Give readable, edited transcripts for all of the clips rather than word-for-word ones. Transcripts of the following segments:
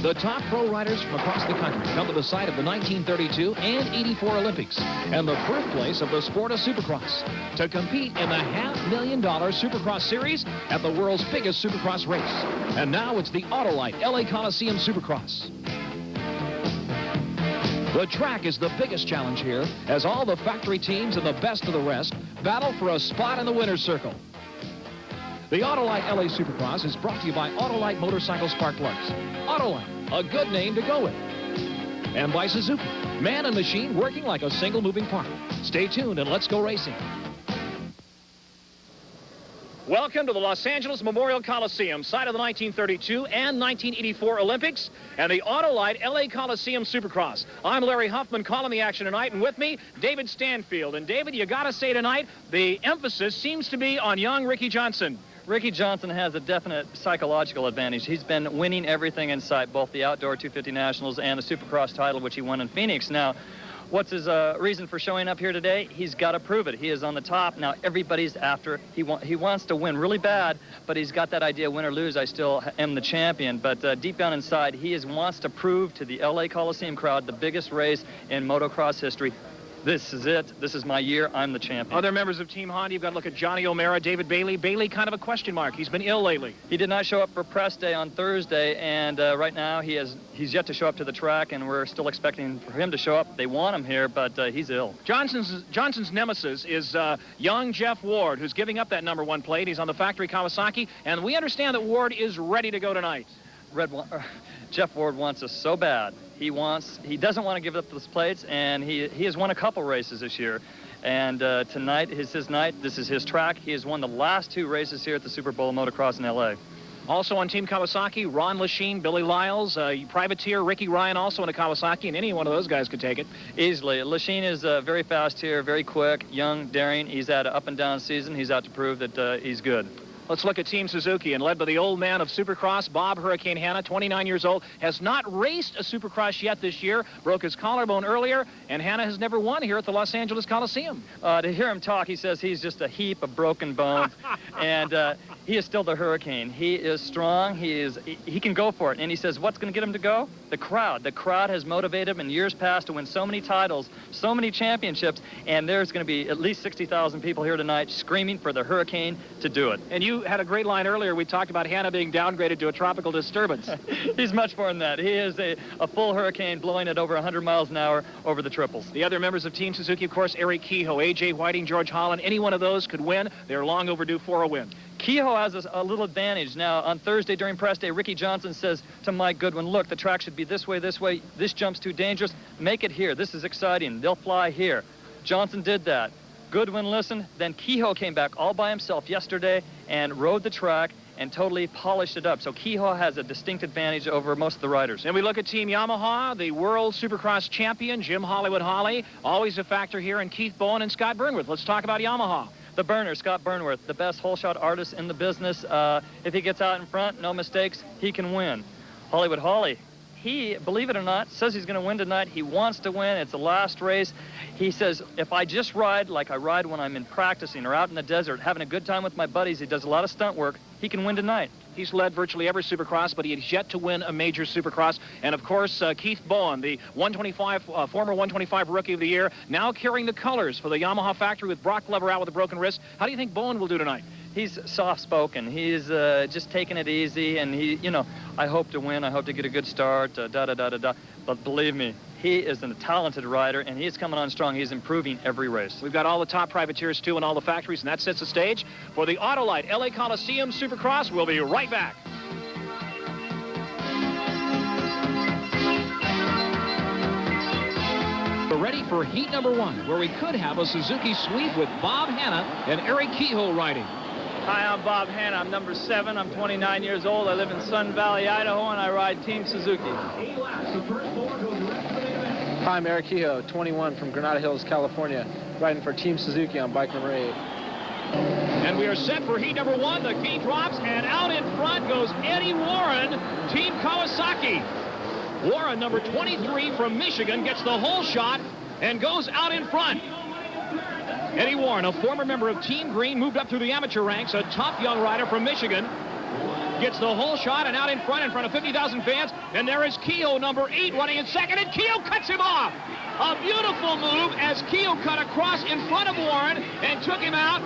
The top pro riders from across the country come to the site of the 1932 and 84 Olympics and the birthplace of the sport of Supercross to compete in the $500,000 Supercross Series at the world's biggest Supercross race. And now it's the Autolite LA Coliseum Supercross. The track is the biggest challenge here as all the factory teams and the best of the rest battle for a spot in the winner's circle. The Autolite LA Supercross is brought to you by Autolite Motorcycle Spark Plugs. Autolite, a good name to go with. And by Suzuki, man and machine working like a single moving part. Stay tuned and let's go racing. Welcome to the Los Angeles Memorial Coliseum, site of the 1932 and 1984 Olympics, and the Autolite LA Coliseum Supercross. I'm Larry Huffman calling the action tonight, and with me, David Stanfield. And David, you got to say tonight, the emphasis seems to be on young Ricky Johnson. Ricky Johnson has a definite psychological advantage. He's been winning everything in sight, both the Outdoor 250 Nationals and the Supercross title, which he won in Phoenix. Now, what's his reason for showing up here today? He's got to prove it. He is on the top. Now, everybody's after. He wants to win really bad, but he's got that idea, win or lose, I still am the champion. But deep down inside, he wants to prove to the LA Coliseum crowd, the biggest race in motocross history, this is it. This is my year. I'm the champion. Other members of Team Honda, you've got to look at Johnny O'Mara, David Bailey. Bailey, kind of a question mark. He's been ill lately. He did not show up for press day on Thursday, and right now he's yet to show up to the track, and we're still expecting for him to show up. They want him here, but he's ill. Johnson's nemesis is young Jeff Ward, who's giving up that #1 plate. He's on the factory Kawasaki, and we understand that Ward is ready to go tonight. Jeff Ward wants us so bad. He doesn't want to give up those plates, and he has won a couple races this year. And tonight is his night. This is his track. He has won the last 2 races here at the Super Bowl of Motocross in LA. Also on Team Kawasaki, Ron Lachine, Billy Lyles, Privateer, Ricky Ryan also in a Kawasaki, and any one of those guys could take it. Easily. Lachine is very fast here, very quick, young, daring. He's had an up and down season. He's out to prove that he's good. Let's look at Team Suzuki, and led by the old man of Supercross, Bob Hurricane Hanna, 29 years old, has not raced a Supercross yet this year, broke his collarbone earlier, and Hanna has never won here at the Los Angeles Coliseum. To hear him talk, he says he's just a heap of broken bones, and he is still the Hurricane. He is strong. He can go for it, and he says, what's going to get him to go? The crowd. The crowd has motivated him in years past to win so many titles, so many championships, and there's going to be at least 60,000 people here tonight screaming for the Hurricane to do it. And you had a great line earlier. We talked about Hanna being downgraded to a tropical disturbance. He's much more than that. He is a full hurricane blowing at over 100 miles an hour over the triples. The other members of Team Suzuki, of course, Eric Kehoe, A.J. Whiting, George Holland, any one of those could win. They're long overdue for a win. Kehoe has a little advantage. Now, on Thursday during press day, Ricky Johnson says to Mike Goodwin, look, the track should be this way, this way. This jump's too dangerous. Make it here. This is exciting. They'll fly here. Johnson did that. Goodwin listened. Then Kehoe came back all by himself yesterday and rode the track and totally polished it up. So Kehoe has a distinct advantage over most of the riders. And we look at Team Yamaha, the World Supercross champion, Jim Hollywood Holly, always a factor here, and Keith Bowen and Scott Burnworth. Let's talk about Yamaha. The burner, Scott Burnworth, the best hole shot artist in the business. If he gets out in front, no mistakes, he can win. Hollywood Holly, he, believe it or not, says he's going to win tonight. He wants to win. It's the last race. He says, if I just ride like I ride when I'm in practicing or out in the desert, having a good time with my buddies, he does a lot of stunt work, he can win tonight. He's led virtually every Supercross, but he has yet to win a major Supercross. And, of course, Keith Bowen, the former 125 Rookie of the Year, now carrying the colors for the Yamaha factory with Brock Glover out with a broken wrist. How do you think Bowen will do tonight? He's soft-spoken. He's just taking it easy, and I hope to win. I hope to get a good start, But believe me, he is a talented rider, and he's coming on strong. He's improving every race. We've got all the top privateers, too, in all the factories, and that sets the stage for the Autolite LA Coliseum Supercross. We'll be right back. We're ready for heat #1, where we could have a Suzuki sweep with Bob Hanna and Eric Kehoe riding. Hi, I'm Bob Hanna. I'm number 7. I'm 29 years old. I live in Sun Valley, Idaho, and I ride Team Suzuki. Hi, I'm Eric Kehoe, 21, from Granada Hills, California, riding for Team Suzuki on bike number 8. And we are set for heat #1. The key drops, and out in front goes Eddie Warren, Team Kawasaki. Warren, number 23 from Michigan, gets the whole shot and goes out in front. Eddie Warren, a former member of Team Green, moved up through the amateur ranks, a tough young rider from Michigan. gets the whole shot and out in front of 50,000 fans. And there is Kehoe, number 8, running in second, and Kehoe cuts him off. A beautiful move as Kehoe cut across in front of Warren and took him out.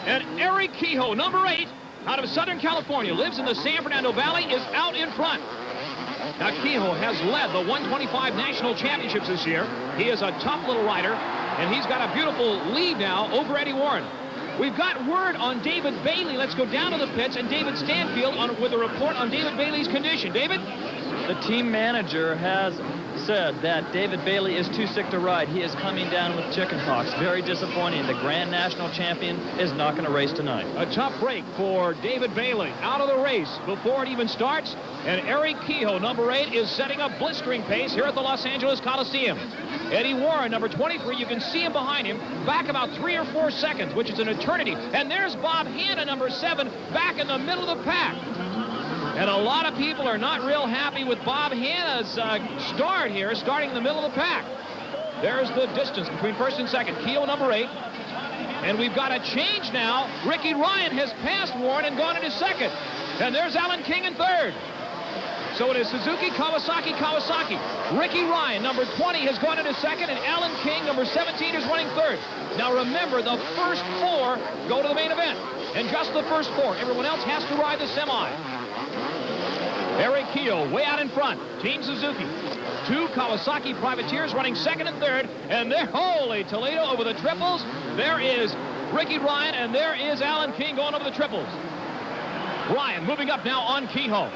And Eric Kehoe, number 8, out of Southern California, lives in the San Fernando Valley, is out in front. Now, Kehoe has led the 125 national championships this year. He is a tough little rider, and he's got a beautiful lead now over Eddie Warren. We've got word on David Bailey. Let's go down to the pits, and David Stanfield with a report on David Bailey's condition. David? The team manager has said that David Bailey is too sick to ride. He is coming down with chickenpox. Very disappointing. The Grand National Champion is not going to race tonight. A tough break for David Bailey. Out of the race before it even starts. And Eric Kehoe, number 8, is setting a blistering pace here at the Los Angeles Coliseum. Eddie Warren, number 23, you can see him behind him, back about 3 or 4 seconds, which is an eternity. And there's Bob Hanna, number 7, back in the middle of the pack. And a lot of people are not real happy with Bob Hanna's start here, starting in the middle of the pack. There's the distance between first and second. Kehoe, number 8. And we've got a change now. Ricky Ryan has passed Warren and gone into second. And there's Alan King in third. So it is Suzuki, Kawasaki, Kawasaki. Ricky Ryan, number 20, has gone into second, and Alan King, number 17, is running third. Now remember, the first 4 go to the main event. And just the first 4. Everyone else has to ride the semi. Eric Kehoe way out in front. Team Suzuki. 2 Kawasaki privateers running second and third. And there, holy Toledo over the triples. There is Ricky Ryan, and there is Alan King going over the triples. Ryan moving up now on Kehoe.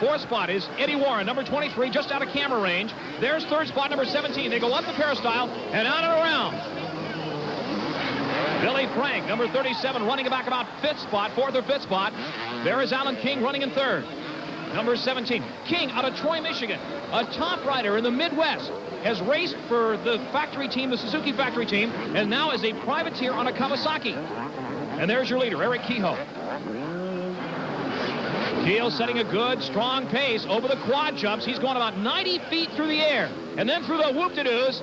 4th spot is Eddie Warren, number 23, just out of camera range. There's 3rd spot, number 17. They go up the peristyle and out and around. Billy Frank, number 37, running back about 5th spot, 4th or 5th spot. There is Alan King running in 3rd. Number 17, King out of Troy, Michigan, a top rider in the Midwest, has raced for the factory team, the Suzuki factory team, and now is a privateer on a Kawasaki. And there's your leader, Eric Kehoe. Kehoe setting a good, strong pace over the quad jumps. He's going about 90 feet through the air, and then through the whoop-de-doos,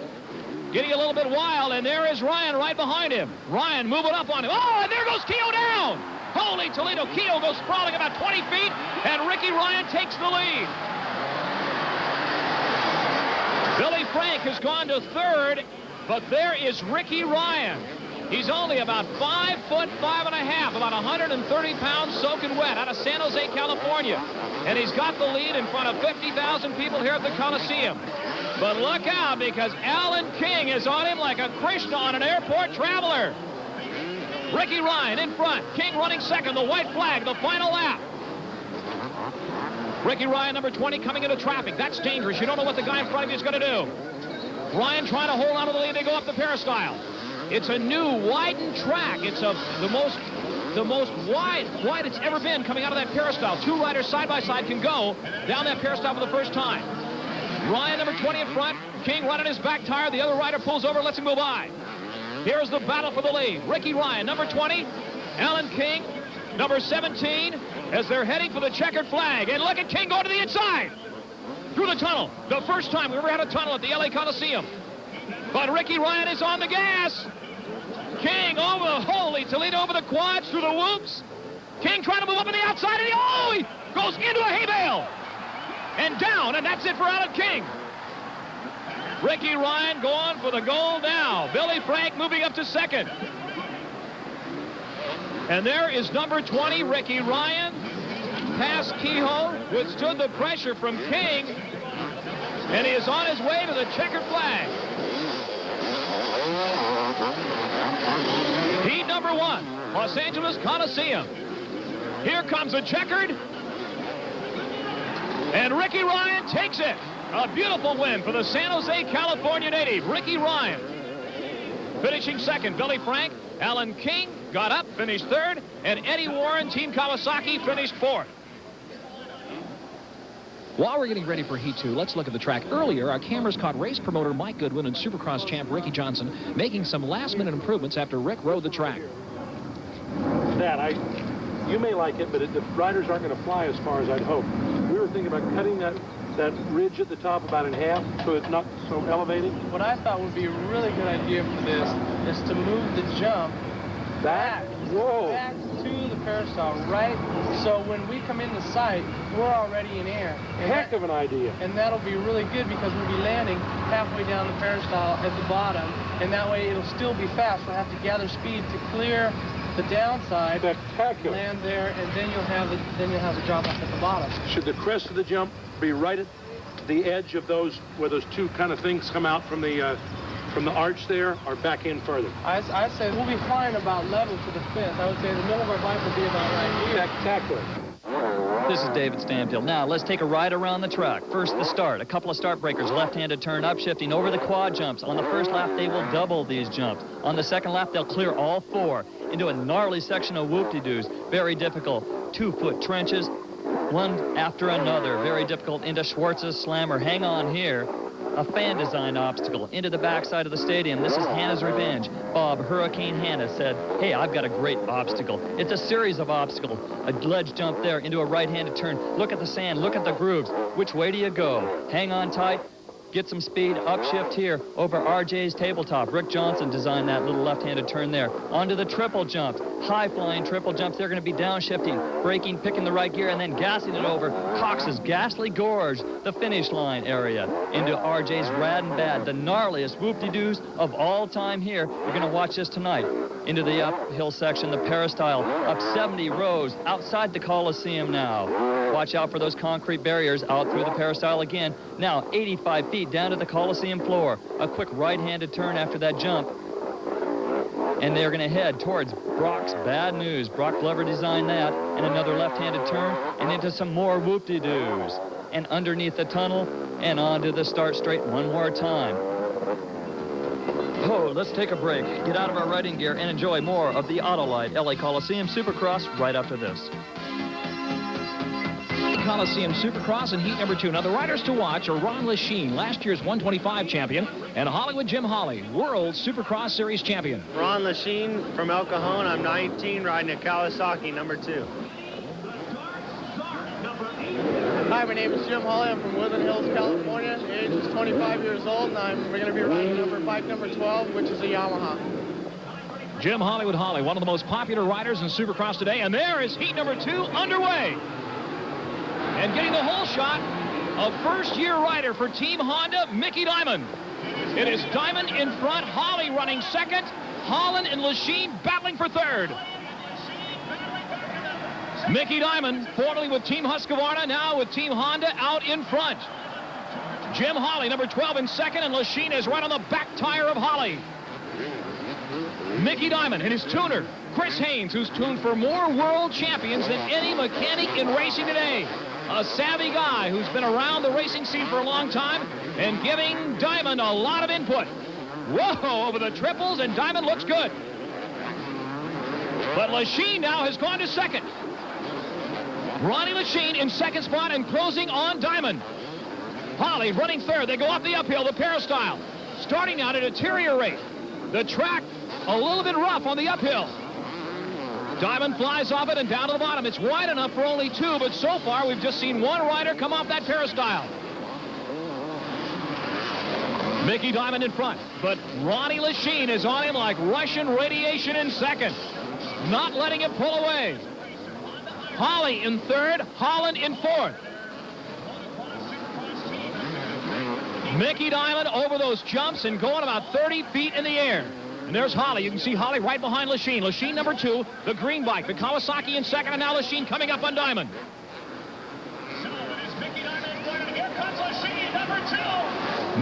getting a little bit wild, and there is Ryan right behind him. Ryan moving up on him. Oh, and there goes Kehoe down! Holy Toledo, Kehoe goes sprawling about 20 feet, and Ricky Ryan takes the lead. Billy Frank has gone to 3rd, but there is Ricky Ryan. He's only about 5 foot 5 and a half, about 130 pounds soaking wet out of San Jose, California. And he's got the lead in front of 50,000 people here at the Coliseum. But look out, because Alan King is on him like a Krishna on an airport traveler. Ricky Ryan in front. King running second. The white flag, the final lap. Ricky Ryan, number 20, coming into traffic. That's dangerous. You don't know what the guy in front of you is going to do. Ryan trying to hold on to the lead. They go up the peristyle. It's a new widened track. It's the most wide it's ever been coming out of that peristyle. 2 riders side by side can go down that peristyle for the first time. Ryan, number 20 in front. King running his back tire. The other rider pulls over, lets him go by. Here's the battle for the lead. Ricky Ryan, number 20. Alan King, number 17, as they're heading for the checkered flag. And look at King going to the inside. Through the tunnel. The first time we ever had a tunnel at the LA Coliseum. But Ricky Ryan is on the gas. King over the holy Toledo over the quads through the whoops. King trying to move up on the outside, and he goes into a hay bale. And down, and that's it for Alan King. Ricky Ryan going for the gold now. Billy Frank moving up to second. And there is number 20, Ricky Ryan. Past Kehoe, withstood the pressure from King. And he is on his way to the checkered flag. Heat number 1, Los Angeles Coliseum. Here comes the checkered. And Ricky Ryan takes it. A beautiful win for the San Jose, California native, Ricky Ryan. Finishing second, Billy Frank. Alan King got up, finished 3rd. And Eddie Warren, Team Kawasaki, finished 4th. While we're getting ready for Heat 2, let's look at the track. Earlier, our cameras caught race promoter Mike Goodwin and Supercross champ Ricky Johnson making some last-minute improvements after Rick rode the track. Dad, you may like it, but the riders aren't going to fly as far as I'd hope. We were thinking about cutting that ridge at the top about in half so it's not so elevated. What I thought would be a really good idea for this is to move the jump back Whoa. back to the peristyle, right? So when we come into sight, we're already in air. Heck of an idea. And that'll be really good because we'll be landing halfway down the peristyle at the bottom, and that way it'll still be fast. We'll have to gather speed to clear the downside, Spectacular. land there, and then you'll have the drop off at the bottom. Should the crest of the jump be right at the edge of those, where those two kind of things come out from the arch there, or back in further? I say we'll be flying about level to the fence. I would say the middle of our bike will be about right here. Spectacular. This is David Stanfield. Now, let's take a ride around the track. First, the start. A couple of start breakers. Left-handed turn, upshifting over the quad jumps. On the first lap, they will double these jumps. On the second lap, they'll clear all 4 into a gnarly section of whoop-de-doos. Very difficult. 2-foot trenches, one after another. Very difficult into Schwartz's slammer. Hang on here. A fan-designed obstacle into the backside of the stadium. This is Hannah's Revenge. Bob Hurricane Hannah said, hey, I've got a great obstacle. It's a series of obstacles. A ledge jump there into a right-handed turn. Look at the sand. Look at the grooves. Which way do you go? Hang on tight. Get some speed. Upshift here over RJ's tabletop. Rick Johnson designed that little left-handed turn there. Onto the triple jumps. High-flying triple jumps. They're going to be downshifting, braking, picking the right gear, and then gassing it over Cox's Ghastly Gorge, the finish line area, into RJ's Rad and Bad, the gnarliest whoop-de-doos of all time here. You're going to watch this tonight. Into the uphill section, the peristyle, up 70 rows outside the Coliseum now. Watch out for those concrete barriers out through the peristyle again. Now 85 feet down to the Coliseum floor. A quick right-handed turn after that jump. And they're going to head towards Brock's Bad News. Brock Glover designed that. And another left-handed turn and into some more whoop-de-doos. And underneath the tunnel and onto the start straight one more time. Oh, let's take a break, get out of our riding gear, and enjoy more of the Autolite LA Coliseum Supercross right after this. Coliseum Supercross in heat number 2. Now, the riders to watch are Ron Lachine, last year's 125 champion, and Hollywood Jim Holley, World Supercross Series champion. Ron Lachine from El Cajon. I'm 19, riding a Kawasaki number 2. Hi, my name is Jim Holley. I'm from Woodland Hills, California. The age is 25 years old, and we're going to be riding bike number 12, which is a Yamaha. Jim Hollywood Holley, one of the most popular riders in Supercross today, and there is heat number 2 underway. And getting the whole shot, a first-year rider for Team Honda, Mickey Diamond. It is Diamond in front, Holley running second, Holland and Lachine battling for third. Mickey Diamond, formerly with Team Husqvarna, now with Team Honda, out in front. Jim Holley, number 12 in second, and Lachine is right on the back tire of Holley. Mickey Diamond and his tuner, Chris Haynes, who's tuned for more world champions than any mechanic in racing today. A savvy guy who's been around the racing scene for a long time and giving Diamond a lot of input. Whoa, over the triples, and Diamond looks good. But Lachine now has gone to second. Ronnie Lachine in second spot and closing on Diamond. Holley running third. They go up the uphill, the peristyle. Starting now to deteriorate. The track a little bit rough on the uphill. Diamond flies off it and down to the bottom. It's wide enough for only 2, but so far we've just seen one rider come off that peristyle. Mickey Diamond in front, but Ronnie Lachine is on him like Russian radiation in second, not letting him pull away. Holley in third, Holland in fourth. Mickey Diamond over those jumps and going about 30 feet in the air. And there's Holley. You can see Holley right behind Lachine. Lachine number 2, the green bike, the Kawasaki in second, and now Lachine coming up on Diamond.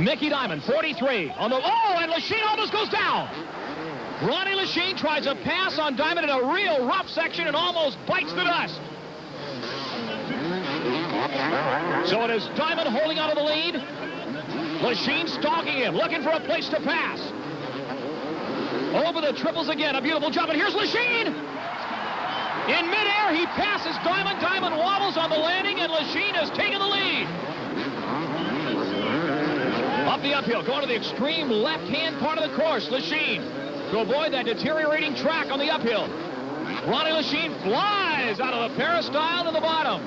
Mickey Diamond, 43 on the, and Lachine almost goes down. Ronnie Lachine tries a pass on Diamond in a real rough section and almost bites the dust. So it is Diamond holding out of the lead. Lachine stalking him, looking for a place to pass. Over the triples again, a beautiful jump, and here's Lachine! In midair, he passes Diamond. Diamond wobbles on the landing, and Lachine has taken the lead. Up the uphill, going to the extreme left-hand part of the course, Lachine, to avoid that deteriorating track on the uphill. Ronnie Lachine flies out of the peristyle to the bottom.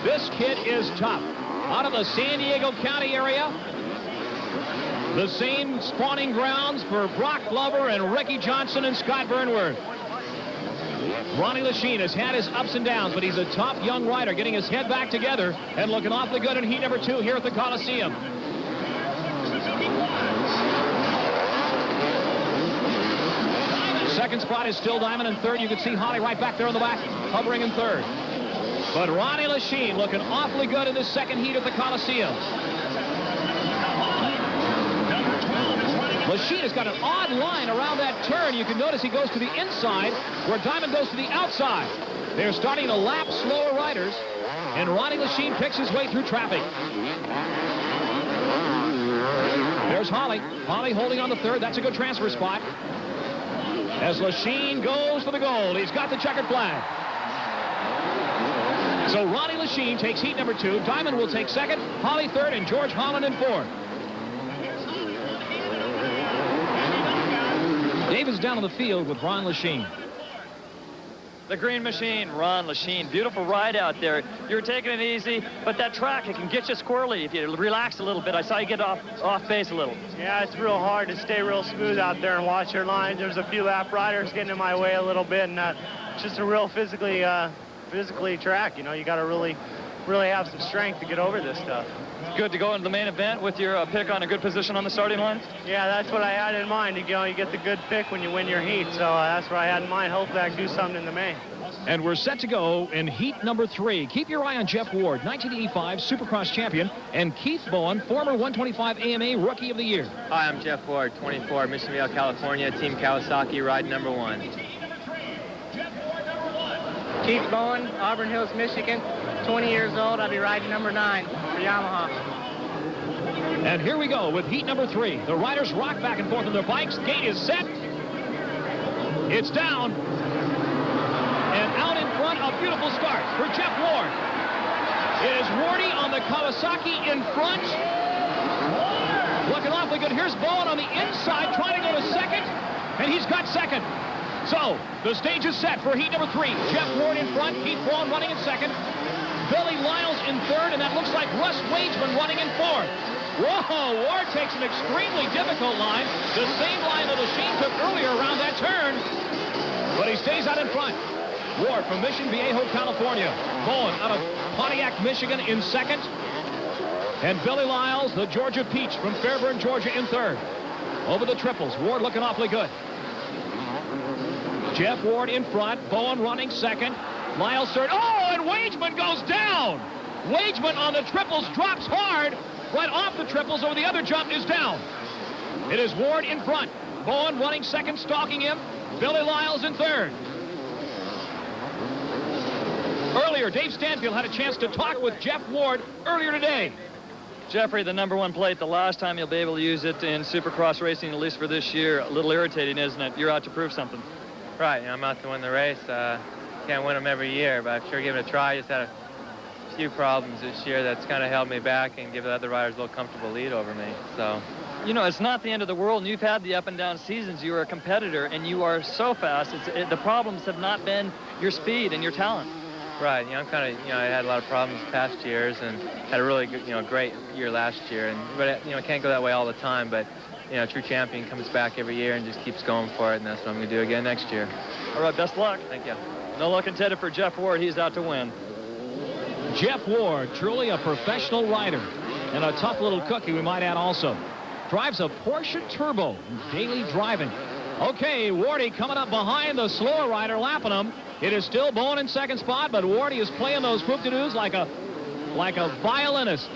This kid is tough. Out of the San Diego County area, the same spawning grounds for Brock Glover and Ricky Johnson and Scott Burnworth. Ronnie Lachine has had his ups and downs, but he's a tough young rider, getting his head back together and looking awfully good in heat number 2 here at the Coliseum. Second spot is still Diamond, and third you can see Holly right back there in the back, hovering in third. But Ronnie Lachine looking awfully good in this second heat at the Coliseum. Lachine has got an odd line around that turn. You can notice he goes to the inside where Diamond goes to the outside. They're starting to lap slower riders, and Ronnie Lachine picks his way through traffic. There's Holly. Holly holding on the third. That's a good transfer spot. As Lachine goes for the gold, he's got the checkered flag. So Ronnie Lachine takes heat number 2. Diamond will take second, Holly third, and George Holland in fourth. David's down on the field with Ron Lachine. The green machine, Ron Lachine. Beautiful ride out there. You're taking it easy, but that track, it can get you squirrely if you relax a little bit. I saw you get off base a little. Yeah, it's real hard to stay real smooth out there and watch your lines. There's a few lap riders getting in my way a little bit, and it's just a real physically track. You know, you got to really have some strength to get over this stuff. Good to go into the main event with your pick on a good position on the starting line? Yeah, that's what I had in mind. You get the good pick when you win your heat, so that's what I had in mind. Hopefully I can do something in the main. And we're set to go in heat number 3. Keep your eye on Jeff Ward, 1985 Supercross champion, and Keith Bowen, former 125 AMA Rookie of the Year. Hi, I'm Jeff Ward, 24, Missionville, California, Team Kawasaki, ride number 1. Keith Bowen, Auburn Hills, Michigan, 20 years old. I'll be riding number 9 for Yamaha. And here we go with heat number 3. The riders rock back and forth on their bikes. Gate is set. It's down. And out in front, a beautiful start for Jeff Ward. It is Wardy on the Kawasaki in front. Looking awfully good. Here's Bowen on the inside trying to go to second. And he's got second. So, the stage is set for heat number 3. Jeff Ward in front, Keith Bowen running in second. Billy Lyles in third, and that looks like Russ Wageman running in fourth. Whoa, Ward takes an extremely difficult line, the same line that Lachine took earlier around that turn, but he stays out in front. Ward from Mission Viejo, California. Bowen out of Pontiac, Michigan in second. And Billy Lyles, the Georgia Peach from Fairburn, Georgia in third. Over the triples, Ward looking awfully good. Jeff Ward in front, Bowen running second, Lyles third. Oh, and Wageman goes down. Wageman on the triples drops hard, right off the triples over the other jump is down. It is Ward in front, Bowen running second, stalking him, Billy Lyles in third. Earlier, Dave Stanfield had a chance to talk with Jeff Ward earlier today. Jeffrey, the number 1 plate, the last time you'll be able to use it in Supercross racing, at least for this year, a little irritating, isn't it? You're out to prove something. Right, I'm out to win the race. Can't win them every year, but I'm sure give it a try. Just had a few problems this year that's kind of held me back and give the other riders a little comfortable lead over me. So, you know, it's not the end of the world, and you've had the up and down seasons. You are a competitor, and you are so fast. The problems have not been your speed and your talent. right, I'm kind of, I had a lot of problems past years and had a really good, great year last year. But it can't go that way all the time. But a true champion comes back every year and just keeps going for it, and that's what I'm going to do again next year. All right, best luck. Thank you. No luck intended for Jeff Ward. He's out to win. Jeff Ward, truly a professional rider, and a tough little cookie, we might add also. Drives a Porsche Turbo, daily driving. Okay, Wardy coming up behind the slower rider, lapping him. It is still Bowen in second spot, but Wardy is playing those whoop-de-doos like a violinist,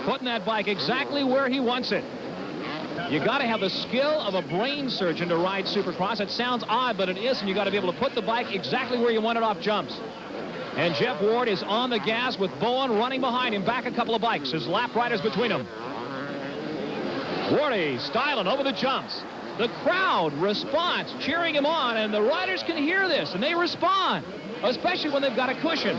putting that bike exactly where he wants it. You got to have the skill of a brain surgeon to ride Supercross. It sounds odd, but it isn't. You got to be able to put the bike exactly where you want it off jumps. And Jeff Ward is on the gas with Bowen running behind him, back a couple of bikes. His lap riders between them. Wardy styling over the jumps. The crowd responds, cheering him on, and the riders can hear this, and they respond, especially when they've got a cushion.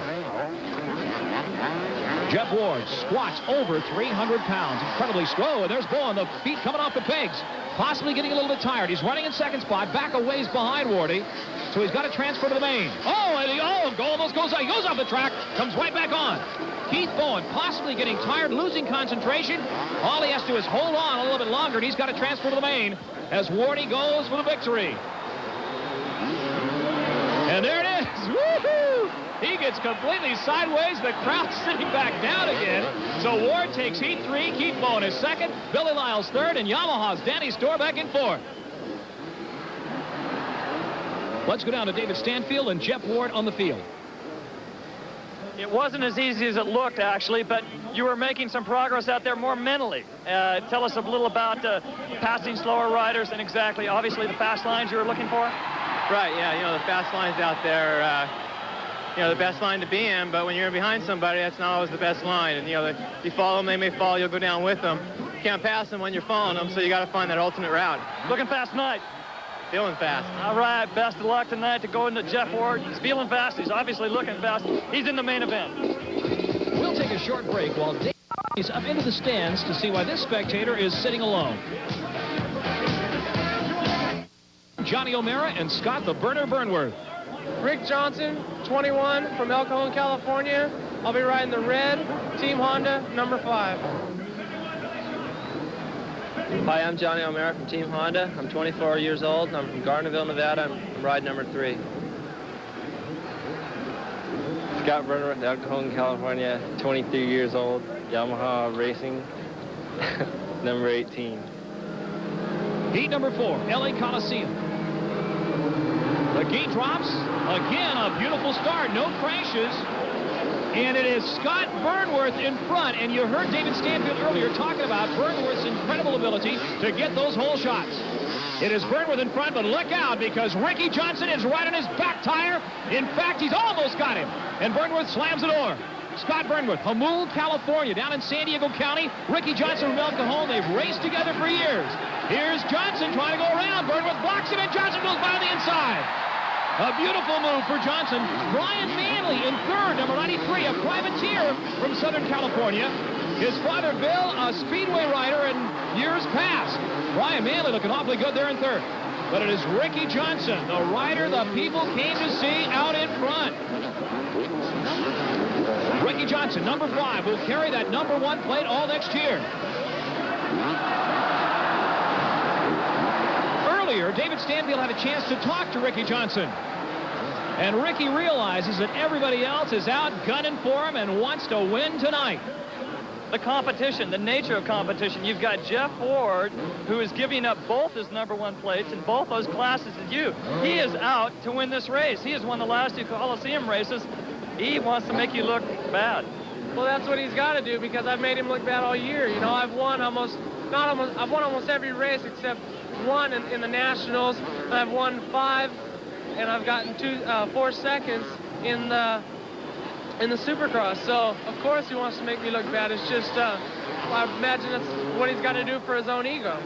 Jeff Ward squats over 300 pounds, incredibly slow, and there's Bowen, the feet coming off the pegs, possibly getting a little bit tired. He's running in second spot, back a ways behind Wardy, so he's got to transfer to the main. Oh, and he almost goes out. He goes off the track, comes right back on. Keith Bowen possibly getting tired, losing concentration. All he has to do is hold on a little bit longer, and he's got to transfer to the main as Wardy goes for the victory. And there it is. Woohoo! He gets completely sideways. The crowd's sitting back down again. So Ward takes heat 3. Keith Bowen is second. Billy Lyles third. And Yamaha's Danny Storbeck in fourth. Let's go down to David Stanfield and Jeff Ward on the field. It wasn't as easy as it looked, actually, but you were making some progress out there more mentally. Tell us a little about passing slower riders and exactly, obviously, the fast lines you were looking for. Right, yeah, you know, the fast lines out there, you know, the best line to be in, but when you're behind somebody, that's not always the best line. And, you know, you follow them, they may fall, you'll go down with them. You can't pass them when you're following them, so you got to find that alternate route. Looking fast tonight. Feeling fast. All right, best of luck tonight to go into Jeff Ward. He's feeling fast. He's obviously looking fast. He's in the main event. We'll take a short break while Dave is up into the stands to see why this spectator is sitting alone. Johnny O'Mara and Scott the Burner Burnworth. Rick Johnson, 21, from El Cajon, California. I'll be riding the red Team Honda number 5. Hi, I'm Johnny O'Mara from Team Honda. I'm 24 years old, and I'm from Gardnerville, Nevada. I'm riding number 3. Scott Burnworth, El Cajon, California, 23 years old, Yamaha Racing, number 18. Heat number 4, LA Coliseum. The gate drops. Again, a beautiful start. No crashes. And it is Scott Burnworth in front. And you heard David Stanfield earlier talking about Burnworth's incredible ability to get those hole shots. It is Burnworth in front, but look out because Ricky Johnson is right on his back tire. In fact, he's almost got him. And Burnworth slams the door. Scott Burnworth, Jamul, California, down in San Diego County. Ricky Johnson from El Cajon. They've raced together for years. Here's Johnson trying to go around. Burnworth blocks him, and Johnson goes by on the inside. A beautiful move for Johnson. Brian Manley in third, number 93, a privateer from Southern California. His father, Bill, a speedway rider in years past. Brian Manley looking awfully good there in third. But it is Ricky Johnson, the rider the people came to see, out in front. Ricky Johnson, number 5, will carry that number 1 plate all next year. Earlier, David Stanfield had a chance to talk to Ricky Johnson. And Ricky realizes that everybody else is out gunning for him and wants to win tonight. The competition, the nature of competition. You've got Jeff Ward, who is giving up both his number 1 plates in both those classes as you. He is out to win this race. He has won the last 2 Coliseum races. He wants to make you look bad. Well, that's what he's got to do because I've made him look bad all year. You know, I've won almost every race except 1 in the Nationals. And I've won 5, and I've gotten 4 seconds in the Supercross. So of course he wants to make me look bad. It's just I imagine that's what he's got to do for his own ego.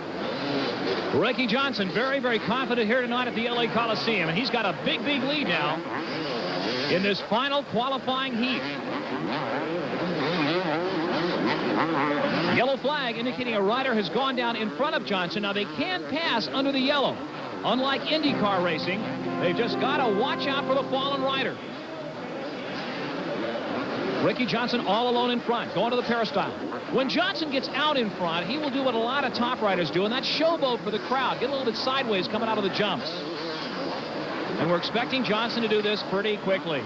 Ricky Johnson very, very confident here tonight at the LA Coliseum, and he's got a big, big lead now in this final qualifying heat. Yellow flag indicating a rider has gone down in front of Johnson. Now they can pass under the yellow. Unlike IndyCar racing, they've just got to watch out for the fallen rider. Ricky Johnson all alone in front, going to the peristyle. When Johnson gets out in front, he will do what a lot of top riders do, and that's showboat for the crowd. Get a little bit sideways coming out of the jumps. And we're expecting Johnson to do this pretty quickly.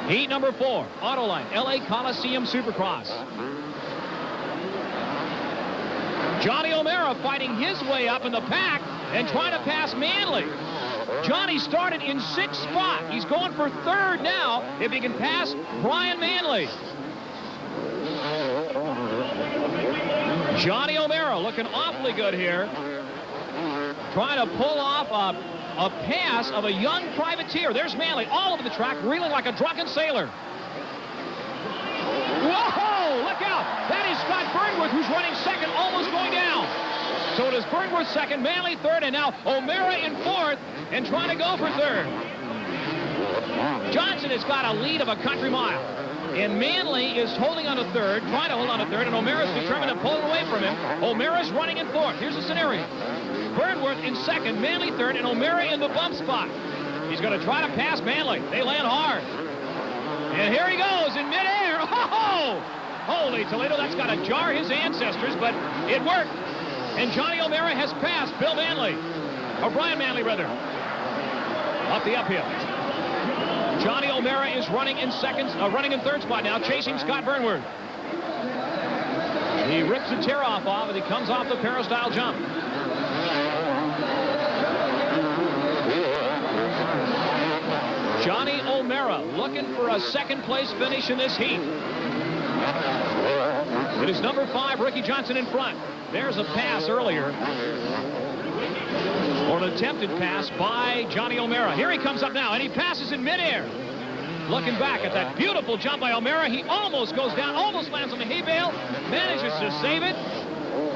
Heat number 4, Autoline, LA Coliseum Supercross. Johnny O'Mara fighting his way up in the pack and trying to pass Manley. Johnny started in 6th spot. He's going for 3rd now if he can pass Brian Manley. Johnny O'Mara looking awfully good here. Trying to pull off a pass of a young privateer. There's Manley all over the track, reeling like a drunken sailor. Whoa! Look out! That is Scott Burnworth, who's running 2nd, almost going down. So it is Burnworth 2nd, Manley 3rd, and now O'Mara in 4th, and trying to go for 3rd. Johnson has got a lead of a country mile. And Manley is holding on to 3rd, trying to hold on to 3rd, and O'Mara's determined to pull it away from him. O'Mara's running in 4th. Here's the scenario. Burnworth in 2nd, Manley 3rd, and O'Mara in the bump spot. He's going to try to pass Manley. They land hard. And here he goes in midair. Oh! Holy Toledo, that's got to jar his ancestors, but it worked. And Johnny O'Mara has passed Bill Manley. Or Brian Manley, rather. Up the uphill. Johnny O'Mara is running in third spot now, chasing Scott Burnworth. He rips the tear-off off, and he comes off the peristyle jump. Johnny O'Mara looking for a second-place finish in this heat. It is number 5, Ricky Johnson, in front. There's a pass earlier, or an attempted pass by Johnny O'Mara. Here he comes up now, and he passes in midair. Looking back at that beautiful jump by O'Mara, he almost goes down, almost lands on the hay bale, manages to save it.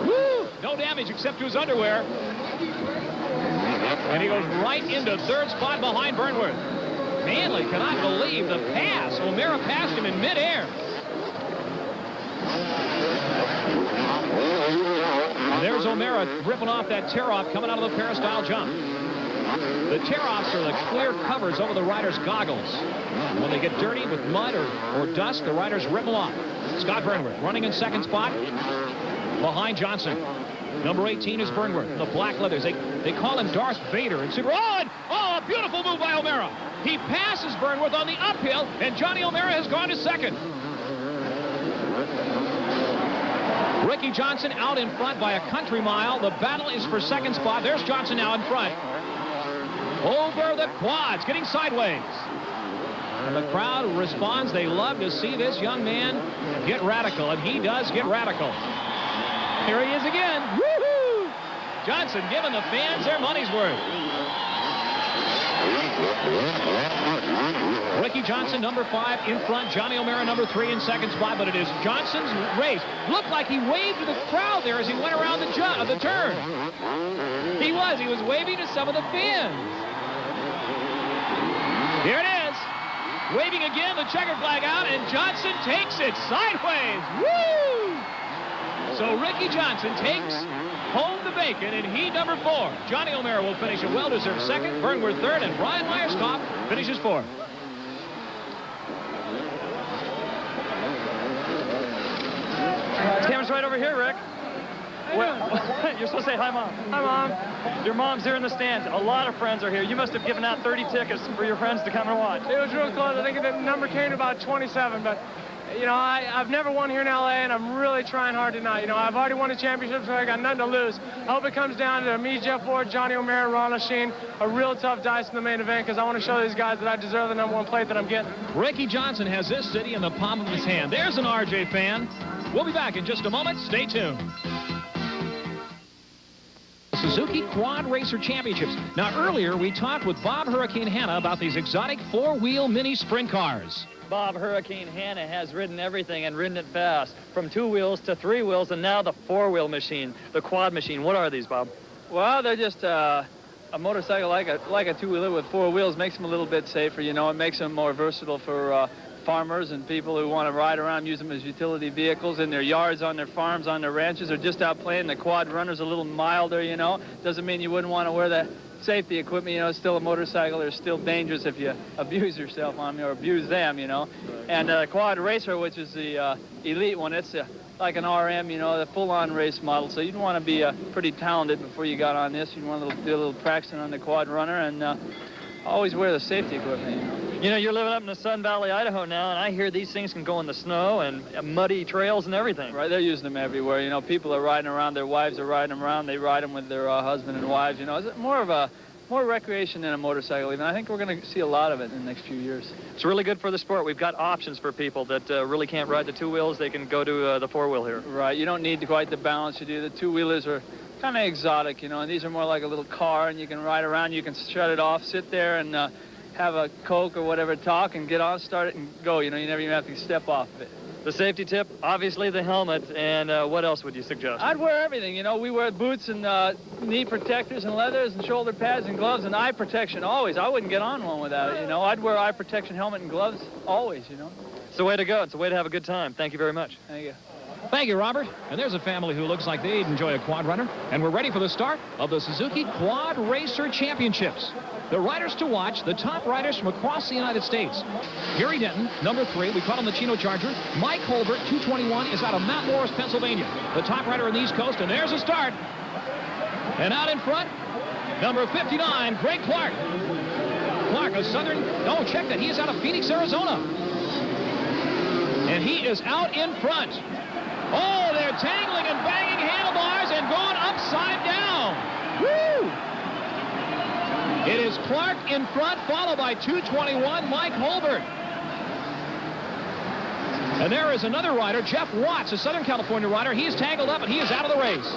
Woo! No damage except to his underwear. And he goes right into third spot behind Burnworth. Manley cannot believe the pass. O'Mara passed him in midair. There's O'Mara ripping off that tear-off coming out of the peristyle jump. The tear-offs are the clear covers over the rider's goggles. When they get dirty with mud or dust, the riders rip them off. Scott Burnworth running in second spot behind Johnson. Number 18 is Burnworth. The black leathers. They call him Darth Vader in Supercross. Oh, a beautiful move by O'Mara. He passes Burnworth on the uphill, and Johnny O'Mara has gone to second. Ricky Johnson out in front by a country mile. The battle is for second spot. There's Johnson now in front. Over the quads, getting sideways. And the crowd responds. They love to see this young man get radical, and he does get radical. Here he is again. Woohoo! Johnson giving the fans their money's worth. Ricky Johnson, number 5, in front. Johnny O'Mara, number 3, in second spot. But it is Johnson's race. Looked like he waved to the crowd there as he went around the turn. He was waving to some of the fans. Here it is. Waving again, the checker flag out, and Johnson takes it sideways. Woo! So Ricky Johnson takes home the bacon in heat number 4. Johnny O'Mara will finish a well-deserved second, Burnworth third, and Brian Myerscough finishes fourth. Camera's right over here, Rick. Well, you're supposed to say hi, Mom. Hi, Mom. Your mom's here in the stands. A lot of friends are here. You must have given out 30 tickets for your friends to come and watch. It was real close. I think the number came to about 27, but you know, I've never won here in LA, and I'm really trying hard tonight. You know, I've already won a championship, so I got nothing to lose. I hope it comes down to me, Jeff Ford, Johnny O'Mara, Ron Lachine, a real tough dice in the main event, because I want to show these guys that I deserve the number 1 plate that I'm getting. Ricky Johnson has this city in the palm of his hand. There's an RJ fan. We'll be back in just a moment. Stay tuned. Suzuki Quad Racer Championships. Now, earlier we talked with Bob Hurricane Hanna about these exotic 4-wheel mini sprint cars. Bob Hurricane Hanna has ridden everything and ridden it fast, from 2 wheels to 3 wheels, and now the 4-wheel machine, the quad machine. What are these, Bob? Well, they're just a motorcycle like a 2-wheeler with 4 wheels. Makes them a little bit safer, you know. It makes them more versatile for farmers and people who want to ride around, use them as utility vehicles in their yards, on their farms, on their ranches, or just out playing. The quad runner's a little milder, you know. Doesn't mean you wouldn't want to wear the safety equipment, you know. It's still a motorcycle. They're still dangerous if you abuse yourself on them or abuse them, you know. And quad racer, which is the elite one, it's like an RM, you know, the full-on race model. So you'd want to be pretty talented before you got on this. You'd want to do a little practicing on the quad runner, and always wear the safety equipment, you know. You know, you're living up in the Sun Valley, Idaho now, and I hear these things can go in the snow and muddy trails and everything. Right, they're using them everywhere. You know, people are riding around, their wives are riding them around. They ride them with their husband and wives, you know. It's more recreation than a motorcycle even. I think we're going to see a lot of it in the next few years. It's really good for the sport. We've got options for people that really can't ride the 2 wheels. They can go to the 4-wheel here. Right, you don't need quite the balance you do. The 2-wheelers are kind of exotic, you know, and these are more like a little car, and you can ride around, you can shut it off, sit there and have a Coke or whatever, talk, and get on, start it, and go. You know, you never even have to step off of it. The safety tip, obviously the helmet, and what else would you suggest? I'd wear everything, you know. We wear boots and knee protectors and leathers and shoulder pads and gloves and eye protection always. I wouldn't get on one without it, you know. I'd wear eye protection, helmet, and gloves always, you know. It's the way to go. It's the way to have a good time. Thank you very much. Thank you. Thank you, Robert. And there's a family who looks like they'd enjoy a quad runner. And we're ready for the start of the Suzuki Quad Racer Championships. The riders to watch, the top riders from across the United States. Gary Denton, number 3, we call him the Chino Charger. Mike Holbert, 221, is out of Mount Morris, Pennsylvania. The top rider in the East Coast, and there's a start. And out in front, number 59, Greg Clark. Clark, a Southern, no, check that, he is out of Phoenix, Arizona. And he is out in front. Oh, they're tangling and banging handlebars and going upside down. Woo! It is Clark in front, followed by 221, Mike Holbert. And there is another rider, Jeff Watts, a Southern California rider. He is tangled up, and he is out of the race.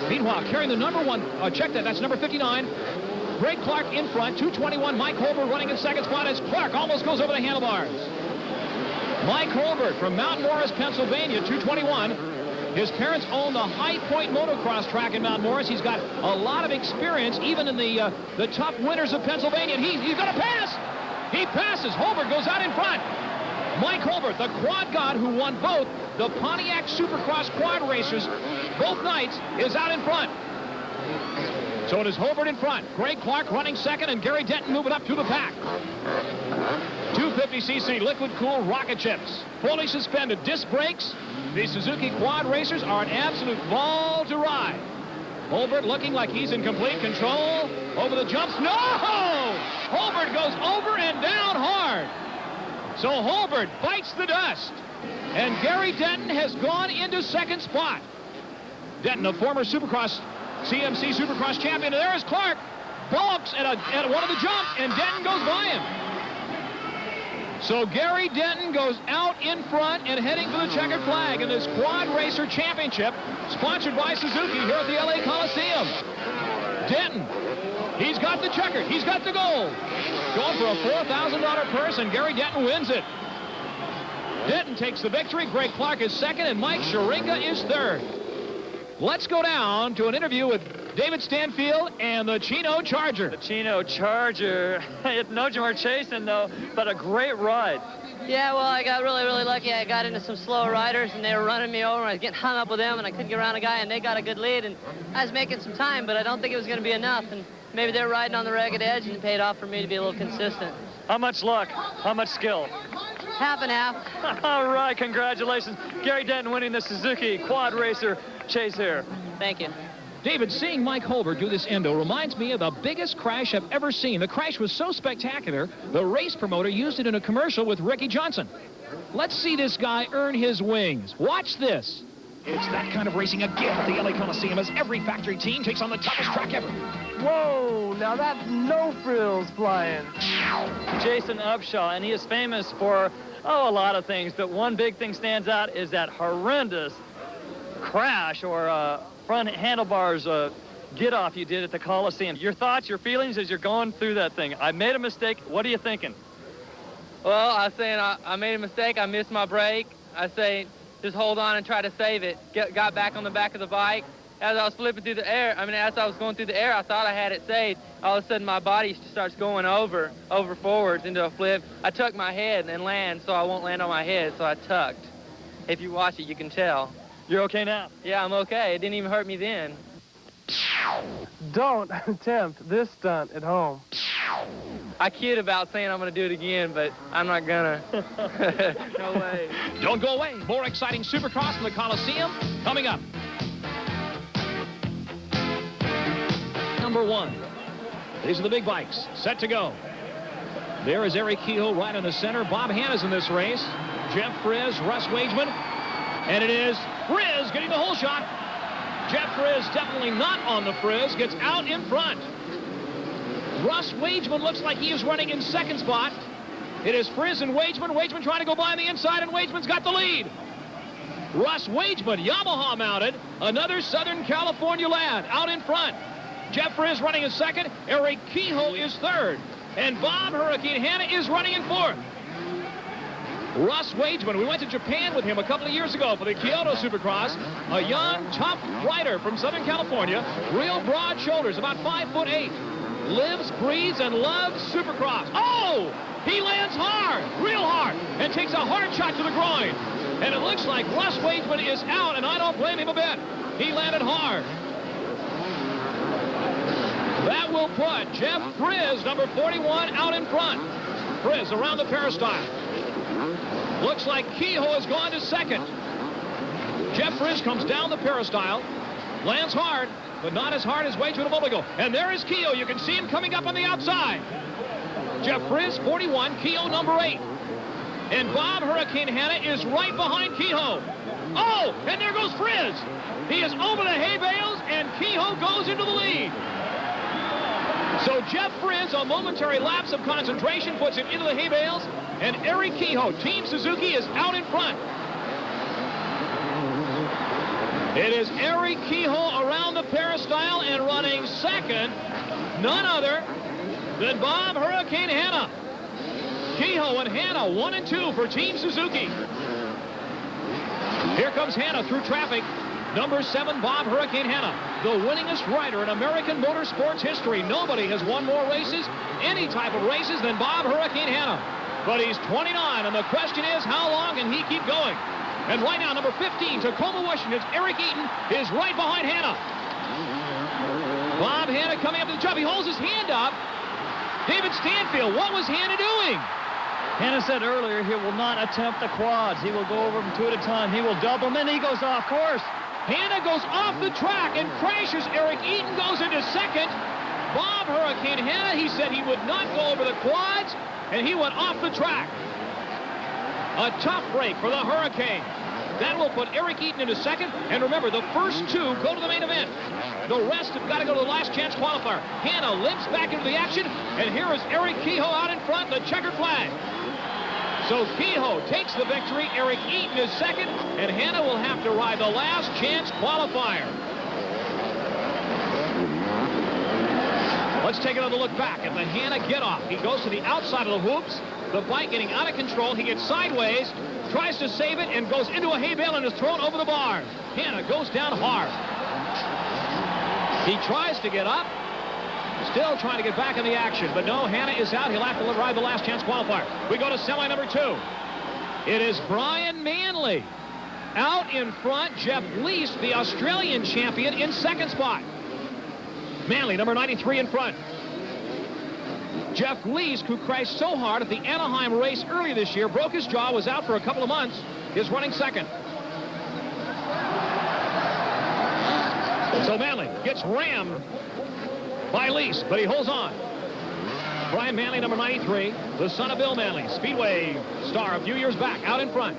Meanwhile, carrying the number 1, check that, that's number 59. Greg Clark in front, 221, Mike Holbert running in second spot as Clark almost goes over the handlebars. Mike Holbert from Mount Morris, Pennsylvania, 221. His parents own the High Point motocross track in Mount Morris. He's got a lot of experience, even in the tough winters of Pennsylvania. And he's going to pass. He passes. Holbert goes out in front. Mike Holbert, the quad god who won both the Pontiac Supercross quad races both nights, is out in front. So it is Holbert in front. Greg Clark running second, and Gary Denton moving up to the pack. 250cc liquid cool rocket chips, fully suspended disc brakes. The Suzuki quad racers are an absolute ball to ride. Holbert looking like he's in complete control over the jumps. No! Holbert goes over and down hard. So Holbert bites the dust. And Gary Denton has gone into second spot. Denton, a former Supercross, CMC Supercross champion. And there is Clark. Balks at one of the jumps, and Denton goes by him. So Gary Denton goes out in front and heading for the checkered flag in this Quad Racer Championship, sponsored by Suzuki here at the LA Coliseum. Denton, he's got the checkered, he's got the gold. Going for a $4,000 purse, and Gary Denton wins it. Denton takes the victory. Greg Clark is second, and Mike Sharinga is third. Let's go down to an interview with David Stanfield and the Chino Charger. The Chino Charger. No more chasing, though, but a great ride. Yeah, well, I got really, really lucky. I got into some slow riders, and they were running me over. I was getting hung up with them, and I couldn't get around a guy, and they got a good lead. And I was making some time, but I don't think it was going to be enough. And maybe they were riding on the ragged edge, and it paid off for me to be a little consistent. How much luck? How much skill? Half and half. All right, congratulations. Gary Denton winning the Suzuki Quad Racer Chase here. Thank you. David, seeing Mike Holbert do this endo reminds me of the biggest crash I've ever seen. The crash was so spectacular, the race promoter used it in a commercial with Ricky Johnson. Let's see this guy earn his wings. Watch this. It's that kind of racing again at the LA Coliseum as every factory team takes on the toughest track ever. Whoa, now that's no frills flying. Jason Upshaw, and he is famous for, a lot of things, but one big thing stands out is that horrendous crash or front handlebars get off you did at the Coliseum. Your thoughts, your feelings as you're going through that thing. I made a mistake. What are you thinking? Well, I was saying I made a mistake. I missed my brake. I say just hold on and try to save it. Got back on the back of the bike. As I was flipping through the air, as I was going through the air, I thought I had it saved. All of a sudden, my body starts going over forwards into a flip. I tucked my head and land so I won't land on my head, so I tucked. If you watch it, you can tell. You're okay now? Yeah, I'm okay. It didn't even hurt me then. Don't attempt this stunt at home. I kid about saying I'm going to do it again, but I'm not going to. No way. Don't go away. More exciting Supercross in the Coliseum coming up. Number 1. These are the big bikes, set to go. There is Eric Kehoe right in the center. Bob Hanna's in this race. Jeff Frizz, Russ Wageman. And it is Frizz getting the whole shot. Jeff Frizz definitely not on the Frizz, gets out in front. Russ Wageman looks like he is running in second spot. It is Frizz and Wageman. Wageman trying to go by on the inside, and Wageman's got the lead. Russ Wageman, Yamaha mounted, another Southern California lad out in front. Jeff Frizz running in second. Eric Kehoe is third. And Bob Hurricane Hanna is running in fourth. Russ Wageman, we went to Japan with him a couple of years ago for the Kyoto Supercross. A young, tough rider from Southern California. Real broad shoulders, about 5'8". Lives, breathes, and loves Supercross. Oh! He lands hard, real hard, and takes a hard shot to the groin. And it looks like Russ Wageman is out, and I don't blame him a bit. He landed hard. That will put Jeff Frizz, number 41, out in front. Frizz around the peristyle. Looks like Kehoe has gone to second. Jeff Frizz comes down the peristyle, lands hard, but not as hard as Wageman a moment ago. And there is Kehoe. You can see him coming up on the outside. Jeff Frizz, 41, Kehoe, number 8. And Bob Hurricane Hanna is right behind Kehoe. Oh, and there goes Frizz. He is over the hay bales, and Kehoe goes into the lead. So Jeff Frizz, a momentary lapse of concentration, puts him into the hay bales, and Eric Kehoe, Team Suzuki, is out in front. It is Eric Kehoe around the peristyle and running second, none other than Bob Hurricane Hanna. Kehoe and Hanna, 1 and 2 for Team Suzuki. Here comes Hanna through traffic. Number 7, Bob Hurricane Hanna, the winningest rider in American motorsports history. Nobody has won more races, any type of races, than Bob Hurricane Hanna. But he's 29, and the question is, how long can he keep going? And right now, number 15, Tacoma, Washington's Eric Eaton is right behind Hanna. Bob Hanna coming up to the top. He holds his hand up. David Stanfield, what was Hanna doing? Hanna said earlier he will not attempt the quads. He will go over them 2 at a time. He will double them, and he goes off course. Hanna goes off the track and crashes. Eric Eaton goes into second. Bob Hurricane Hanna, he said he would not go over the quads, and he went off the track. A tough break for the Hurricane. That will put Eric Eaton into second. And remember, the first 2 go to the main event. The rest have got to go to the last chance qualifier. Hanna limps back into the action, and here is Eric Kehoe out in front, the checkered flag. So Kehoe takes the victory. Eric Eaton is second, and Hanna will have to ride the last chance qualifier. Let's take another look back at the Hanna get-off. He goes to the outside of the hoops. The bike getting out of control. He gets sideways, tries to save it, and goes into a hay bale and is thrown over the bars. Hanna goes down hard. He tries to get up. Still trying to get back in the action, but no, Hanna is out. He'll have to ride the last chance qualifier. We go to semi number 2. It is Brian Manley. Out in front, Jeff Lees, the Australian champion, in second spot. Manley, number 93, in front. Jeff Lees, who crashed so hard at the Anaheim race earlier this year, broke his jaw, was out for a couple of months, is running second. So Manley gets rammed by Lees, but he holds on. Brian Manley, number 93, the son of Bill Manley, Speedway star a few years back, out in front.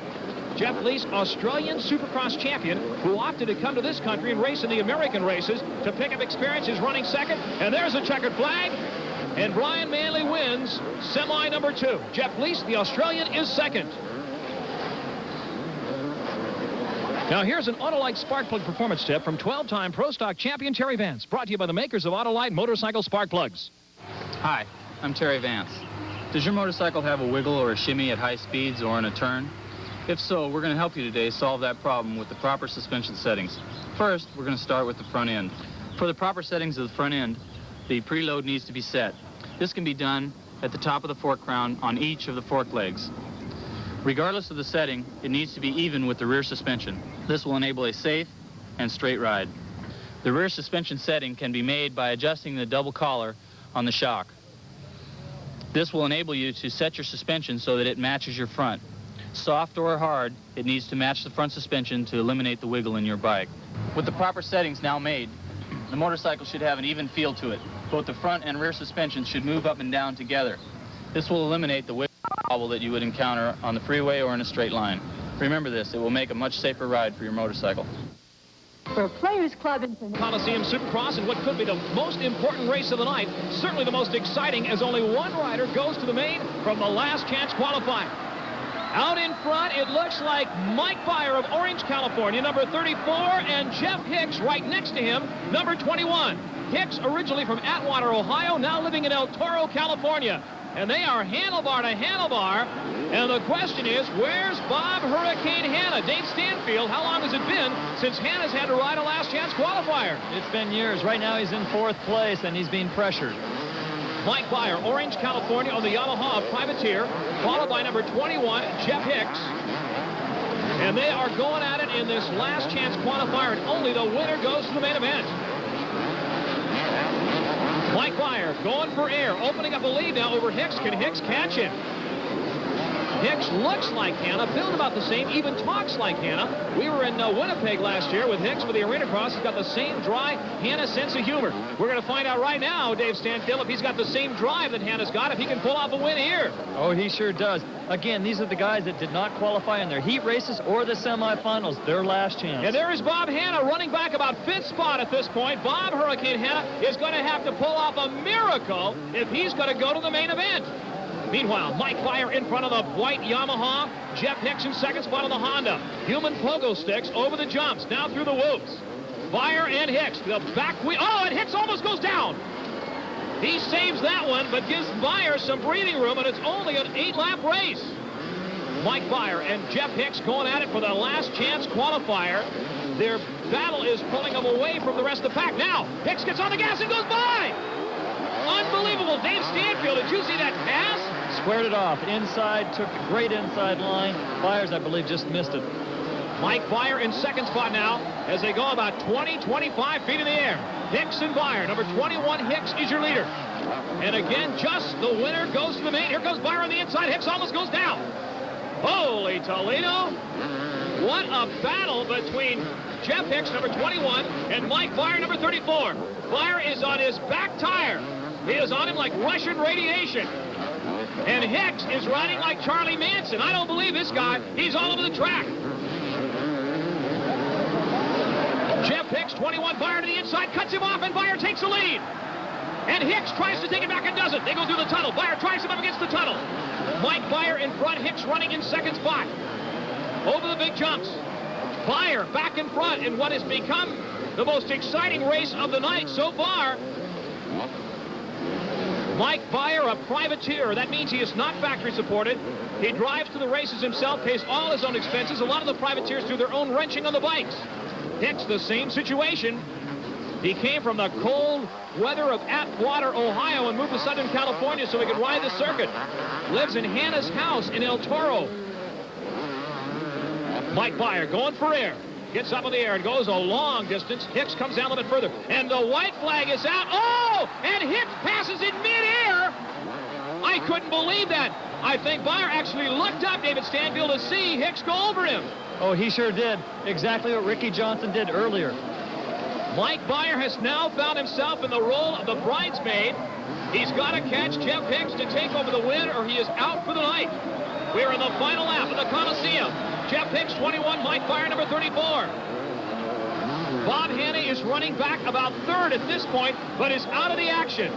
Jeff Lees, Australian Supercross champion, who opted to come to this country and race in the American races to pick up experience, is running second. And there's a checkered flag. And Brian Manley wins semi number 2. Jeff Lees, the Australian, is second. Now here's an Autolite spark plug performance tip from 12-time Pro Stock champion Terry Vance, brought to you by the makers of Autolite motorcycle spark plugs. Hi, I'm Terry Vance. Does your motorcycle have a wiggle or a shimmy at high speeds or in a turn? If so, we're going to help you today solve that problem with the proper suspension settings. First, we're going to start with the front end. For the proper settings of the front end, the preload needs to be set. This can be done at the top of the fork crown on each of the fork legs. Regardless of the setting, it needs to be even with the rear suspension. This will enable a safe and straight ride. The rear suspension setting can be made by adjusting the double collar on the shock. This will enable you to set your suspension so that it matches your front. Soft or hard, it needs to match the front suspension to eliminate the wiggle in your bike. With the proper settings now made, the motorcycle should have an even feel to it. Both the front and rear suspensions should move up and down together. This will eliminate the wobble that you would encounter on the freeway or in a straight line. Remember this, it will make a much safer ride for your motorcycle. For Players Club International Coliseum Supercross, and what could be the most important race of the night, certainly the most exciting, as only one rider goes to the main from the last chance qualifying. Out in front, it looks like Mike Byer of Orange, California, number 34, and Jeff Hicks right next to him, number 21. Hicks, originally from Atwater, Ohio, now living in El Toro, California. And they are handlebar to handlebar. And the question is, where's Bob Hurricane Hanna? Dave Stanfield, how long has it been since Hanna's had to ride a last chance qualifier? It's been years. Right now he's in 4th place, and he's being pressured. Mike Byer, Orange, California, on the Yamaha Privateer, followed by number 21, Jeff Hicks. And they are going at it in this last chance qualifier, and only the winner goes to the main event. Mike Byer going for air, opening up a lead now over Hicks. Can Hicks catch him? Hicks looks like Hanna, built about the same, even talks like Hanna. We were in Winnipeg last year with Hicks for the Arena Cross. He's got the same dry Hanna sense of humor. We're going to find out right now, Dave Stanfield, if he's got the same drive that Hanna's got, if he can pull off a win here. Oh, he sure does. Again, these are the guys that did not qualify in their heat races or the semifinals. Their last chance. And there is Bob Hanna running back about 5th spot at this point. Bob Hurricane Hanna is going to have to pull off a miracle if he's going to go to the main event. Meanwhile, Mike Fire in front of the white Yamaha. Jeff Hicks in 2nd spot on the Honda. Human pogo sticks over the jumps, now through the whoops. Fire and Hicks, the back wheel. Oh, and Hicks almost goes down. He saves that one, but gives Fire some breathing room, and it's only an 8-lap race. Mike Fire and Jeff Hicks going at it for the last chance qualifier. Their battle is pulling them away from the rest of the pack. Now, Hicks gets on the gas and goes by. Unbelievable. Dave Stanfield, did you see that pass? Squared it off. Inside, took a great inside line. Fires, I believe, just missed it. Mike Fire in 2nd spot now as they go about 20, 25 feet in the air. Hicks and Fire. Number 21, Hicks is your leader. And again, just the winner goes to the main. Here comes Fire on the inside. Hicks almost goes down. Holy Toledo. What a battle between Jeff Hicks, number 21, and Mike Fire, number 34. Fire is on his back tire. He is on him like Russian radiation. And Hicks is riding like Charlie Manson. I don't believe this guy. He's all over the track. Jeff Hicks, 21, Fire to the inside, cuts him off, and Fire takes the lead. And Hicks tries to take it back and doesn't. They go through the tunnel. Fire tries him up against the tunnel. Mike Fire in front, Hicks running in 2nd spot. Over the big jumps. Fire back in front in what has become the most exciting race of the night so far. Mike Fire, a privateer. That means he is not factory supported. He drives to the races himself, pays all his own expenses. A lot of the privateers do their own wrenching on the bikes. Hicks, the same situation. He came from the cold weather of Atwater, Ohio, and moved to Southern California so he could ride the circuit. Lives in Hanna's house in El Toro. Mike Fire going for air. Gets up in the air and goes a long distance. Hicks comes down a little bit further. And the white flag is out. Oh! And Hicks passes in midair. I couldn't believe that. I think Fire actually looked up, David Stanfield, to see Hicks go over him. Oh, he sure did. Exactly what Ricky Johnson did earlier. Mike Fire has now found himself in the role of the bridesmaid. He's got to catch Jeff Hicks to take over the win, or he is out for the night. We're in the final lap of the Coliseum. Jeff Hicks, 21, Mike Fire, number 34. Bob Hanna is running back about 3rd at this point, but is out of the action.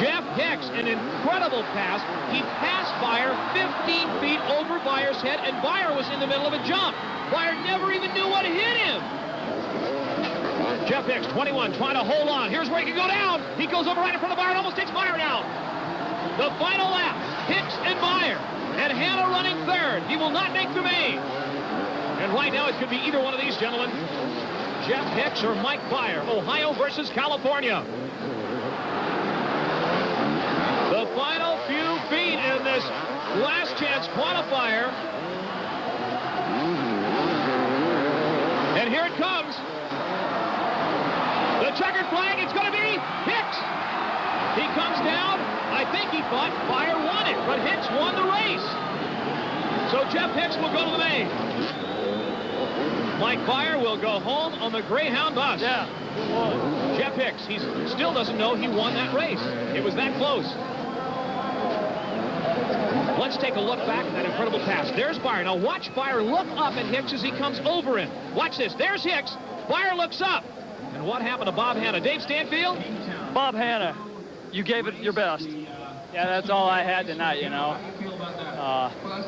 Jeff Hicks, an incredible pass. He passed Fire 15 feet over Fire's head, and Fire was in the middle of a jump. Fire never even knew what hit him. Jeff Hicks, 21, trying to hold on. Here's where he can go down. He goes over right in front of Fire and almost takes Fire down. The final lap, Hicks and Fire. And Hanna running 3rd. He will not make the main. And right now it could be either one of these gentlemen. Jeff Hicks or Mike Fire. Ohio versus California. The final few feet in this last chance qualifier. And here it comes. The checkered flag, it's going to be Hicks. He comes down. I think he thought Fire won it, but Hicks won the race. So Jeff Hicks will go to the main. Mike Fire will go home on the Greyhound bus. Yeah. Jeff Hicks, he still doesn't know he won that race. It was that close. Let's take a look back at that incredible pass. There's Fire. Now watch Fire look up at Hicks as he comes over him. Watch this. There's Hicks. Fire looks up. And what happened to Bob Hanna? Dave Stanfield? Bob Hanna, you gave it your best. Yeah, that's all I had tonight, you know.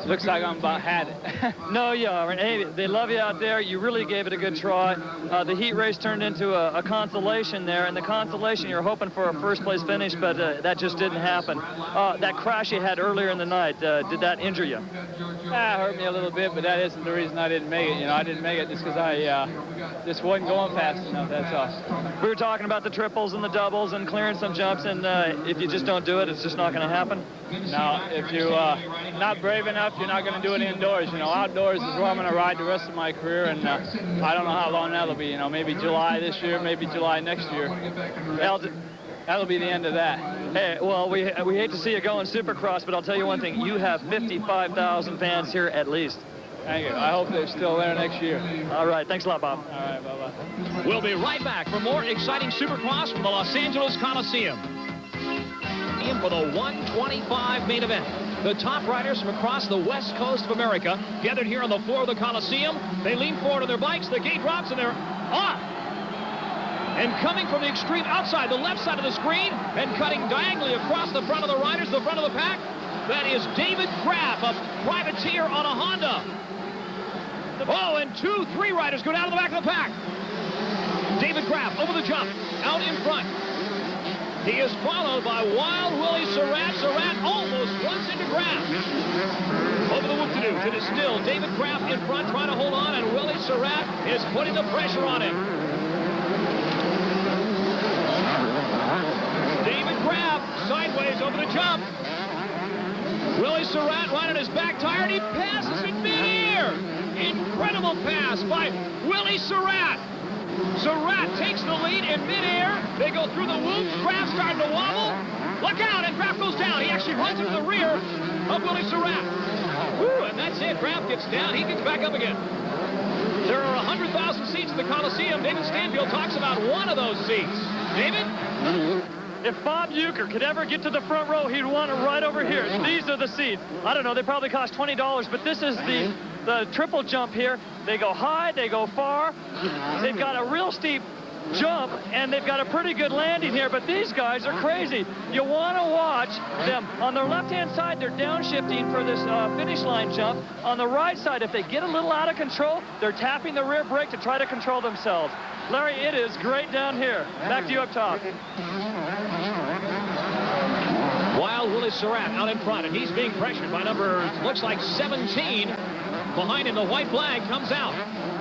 Looks like I'm about had it. No, you aren't. Hey, they love you out there. You really gave it a good try. The heat race turned into a consolation there, and the consolation, you're hoping for a first-place finish, but that just didn't happen. That crash you had earlier in the night, did that injure you? Yeah, it hurt me a little bit, but that isn't the reason I didn't make it. You know, I didn't make it just because I just wasn't going fast enough, that's all. We were talking about the triples and the doubles and clearing some jumps, and if you just don't do it, it's just not going to happen. No, if you're not brave enough, you're not going to do it indoors. You know, outdoors is where I'm going to ride the rest of my career, and I don't know how long that'll be. You know, maybe July this year, maybe July next year. Al, that'll be the end of that. Hey, well, we hate to see you go in Supercross, but I'll tell you one thing. You have 55,000 fans here at least. Thank you. I hope they're still there next year. All right. Thanks a lot, Bob. All right. Bye-bye. We'll be right back for more exciting Supercross from the Los Angeles Coliseum. In for the 125 main event. The top riders from across the west coast of America gathered here on the floor of the Coliseum. They lean forward on their bikes. The gate drops and they're off. And coming from the extreme outside, the left side of the screen, and cutting diagonally across the front of the riders, the front of the pack, that is David Graff, a privateer on a Honda. Oh, and 2-3 riders go down to the back of the pack. David Graff over the jump, out in front. He is followed by Wild Willie Surratt. Surratt almost runs into Graff. Over the whoop-to-doo. It is still David Graff in front trying to hold on, and Willie Surratt is putting the pressure on him. David Graff sideways over the jump. Willie Surratt right on his back tire, and he passes in midair. Incredible pass by Willie Surratt. Surratt takes the lead in midair. They go through the whoop. Graff starting to wobble. Look out, and Graff goes down. He actually runs into the rear of Willie Surratt. Woo, and that's it. Graff gets down. He gets back up again. There are 100,000 seats in the Coliseum. David Stanfield talks about one of those seats. David? If Bob Uecker could ever get to the front row, he'd want it right over here. These are the seats. I don't know, they probably cost $20, but this is the triple jump here. They go high, they go far. They've got a real steep jump, and they've got a pretty good landing here, but these guys are crazy. You want to watch them. On their left-hand side, they're downshifting for this finish line jump. On the right side, if they get a little out of control, they're tapping the rear brake to try to control themselves. Larry, it is great down here. Back to you up top. Wild Willie Surratt out in front, and he's being pressured by number, looks like 17. Behind him, the white flag comes out.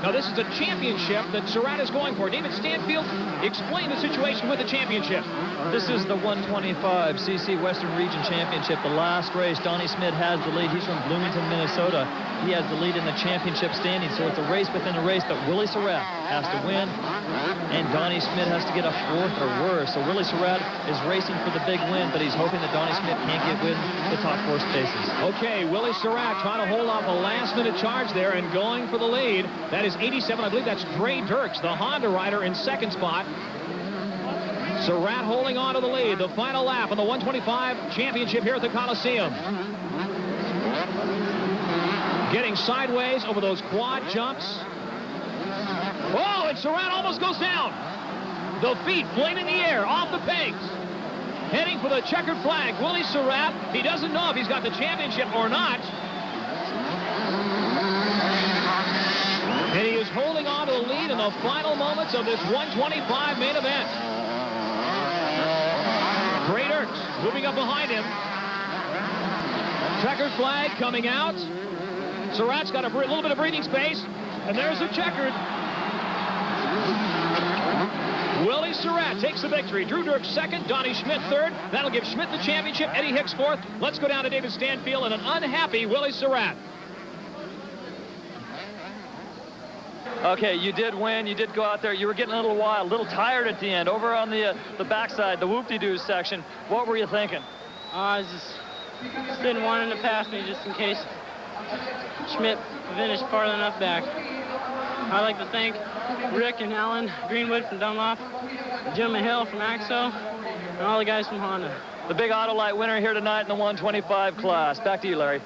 Now, this is a championship that Surratt is going for. David Stanfield, explain the situation with the championship. This is the 125 CC Western Region Championship. The last race, Donnie Schmidt has the lead. He's from Bloomington, Minnesota. He has the lead in the championship standing, so it's a race within a race, but Willie Surratt has to win, and Donnie Schmidt has to get a fourth or worse. So Willie Surratt is racing for the big win, but he's hoping that Donnie Schmidt can't get win the top four spaces. Okay, Willie Surratt trying to hold off a last-minute charge there and going for the lead. That is 87. I believe that's Trey Dirks, the Honda rider, in second spot. Surratt holding on to the lead. The final lap on the 125 championship here at the Coliseum. Getting sideways over those quad jumps. Oh, and Surratt almost goes down. The feet flame in the air, off the pegs. Heading for the checkered flag, Willie Surratt. He doesn't know if he's got the championship or not. And he is holding on to the lead in the final moments of this 125 main event. Trey Dirks moving up behind him. Checkered flag coming out. Surratt's got a little bit of breathing space, and there's the checkered. Willie Surratt takes the victory. Drew Dirks second, Donnie Schmidt third. That'll give Schmidt the championship, Eddie Hicks fourth. Let's go down to David Stanfield and an unhappy Willie Surratt. Okay, you did win. You did go out there. You were getting a little wild, a little tired at the end. Over on the backside, the whoop-de-doo section, what were you thinking? I just didn't want him to pass me just in case Schmidt finished far enough back. I'd like to thank Rick and Alan Greenwood from Dunlop, Jim Hill from Axo, and all the guys from Honda. The big Autolite winner here tonight in the 125 class. Back to you, Larry.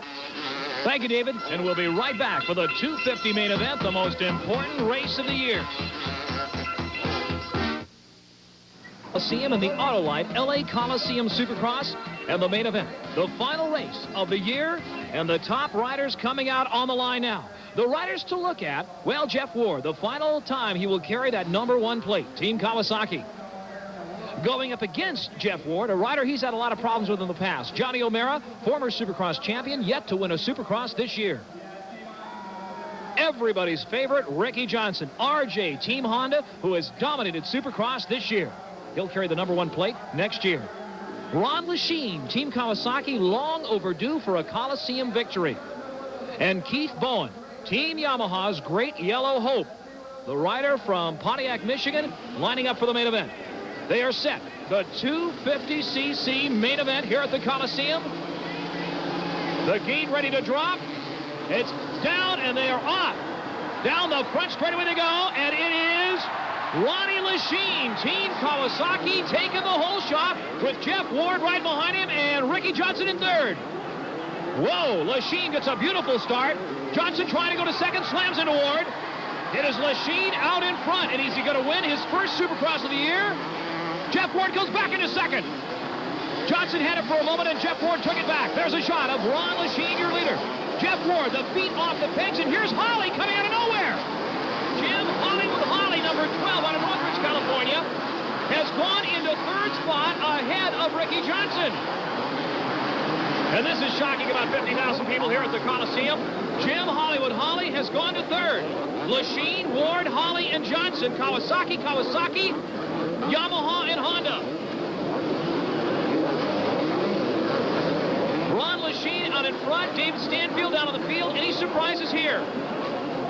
Thank you, David. And we'll be right back for the 250 main event, the most important race of the year. Coliseum and the Autolite LA Coliseum Supercross and the main event, the final race of the year, and the top riders coming out on the line now. The riders to look at, well, Jeff Ward, the final time he will carry that #1 plate, Team Kawasaki. Going up against Jeff Ward, a rider he's had a lot of problems with in the past, Johnny O'Mara, former Supercross champion, yet to win a Supercross this year. Everybody's favorite, Ricky Johnson, RJ, Team Honda, who has dominated Supercross this year. He'll carry the #1 plate next year. Ron Lechien, Team Kawasaki, long overdue for a Coliseum victory. And Keith Bowen, Team Yamaha's Great Yellow Hope, the rider from Pontiac, Michigan, lining up for the main event. They are set. The 250cc main event here at the Coliseum. The gate ready to drop. It's down, and they are off. Down the front straightaway they go, and it is Ronnie Lachine, Team Kawasaki, taking the whole shot with Jeff Ward right behind him and Ricky Johnson in third. Whoa, Lachine gets a beautiful start. Johnson trying to go to second, slams into Ward. It is Lachine out in front, and is he going to win his first Supercross of the year? Jeff Ward goes back into second. Johnson had it for a moment, and Jeff Ward took it back. There's a shot of Ron Lachine, your leader. Jeff Ward, the feet off the pegs, and here's Holly coming out of nowhere. Jim Hollywood Holly, number 12 out of Northridge, California, has gone into third spot ahead of Ricky Johnson. And this is shocking about 50,000 people here at the Coliseum. Jim Hollywood Holly has gone to third. Lachine, Ward, Holly, and Johnson. Kawasaki, Yamaha, and Honda. Ron Lachine out in front. David Stanfield down on the field. Any surprises here?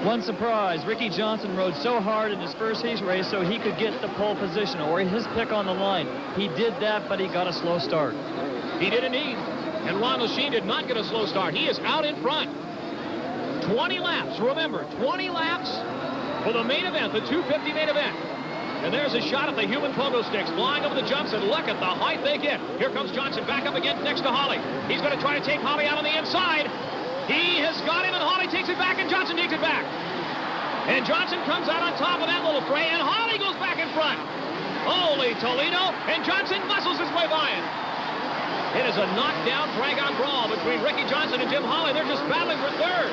One surprise, Ricky Johnson rode so hard in his first heat race so he could get the pole position or his pick on the line. He did that, but he got a slow start. He did indeed. And Ron Lachine did not get a slow start. He is out in front. 20 laps, remember, 20 laps for the main event, the 250 main event. And there's a shot at the human pogo sticks flying over the jumps, and look at the height they get. Here comes Johnson back up again next to Holly. He's going to try to take Holly out on the inside. He has got him, and Holly takes it back, and Johnson takes it back. And Johnson comes out on top of that little fray, and Holly goes back in front. Holy Toledo, and Johnson muscles his way by it. It is a knockdown, drag-out brawl between Ricky Johnson and Jim Holly. They're just battling for third.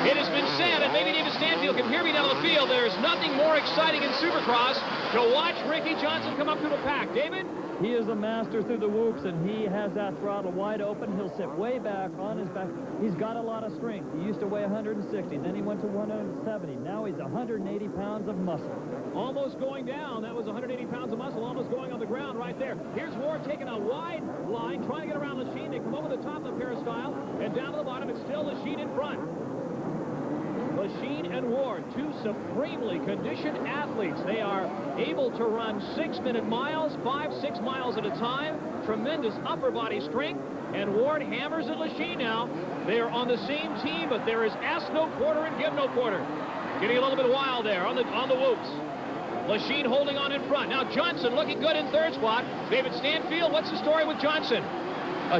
It has been said, and maybe David Stanfield can hear me down the field, there's nothing more exciting in Supercross to watch Ricky Johnson come up through the pack. David? He is a master through the whoops, and he has that throttle wide open. He'll sit way back on his back. He's got a lot of strength. He used to weigh 160, then he went to 170. Now he's 180 pounds of muscle. Almost going down. That was 180 pounds of muscle, almost going on the ground right there. Here's Ward taking a wide line, trying to get around Lachine. They come over the top of the peristyle, and down to the bottom, it's still Lachine in front. Lachine and Ward, two supremely conditioned athletes. They are able to run 6-minute miles, 5-6 miles at a time. Tremendous upper body strength. And Ward hammers at Lachine now. They are on the same team, but there is ask no quarter and give no quarter. Getting a little bit wild there on the whoops. Lachine holding on in front. Now Johnson looking good in third spot. David Stanfield, what's the story with Johnson?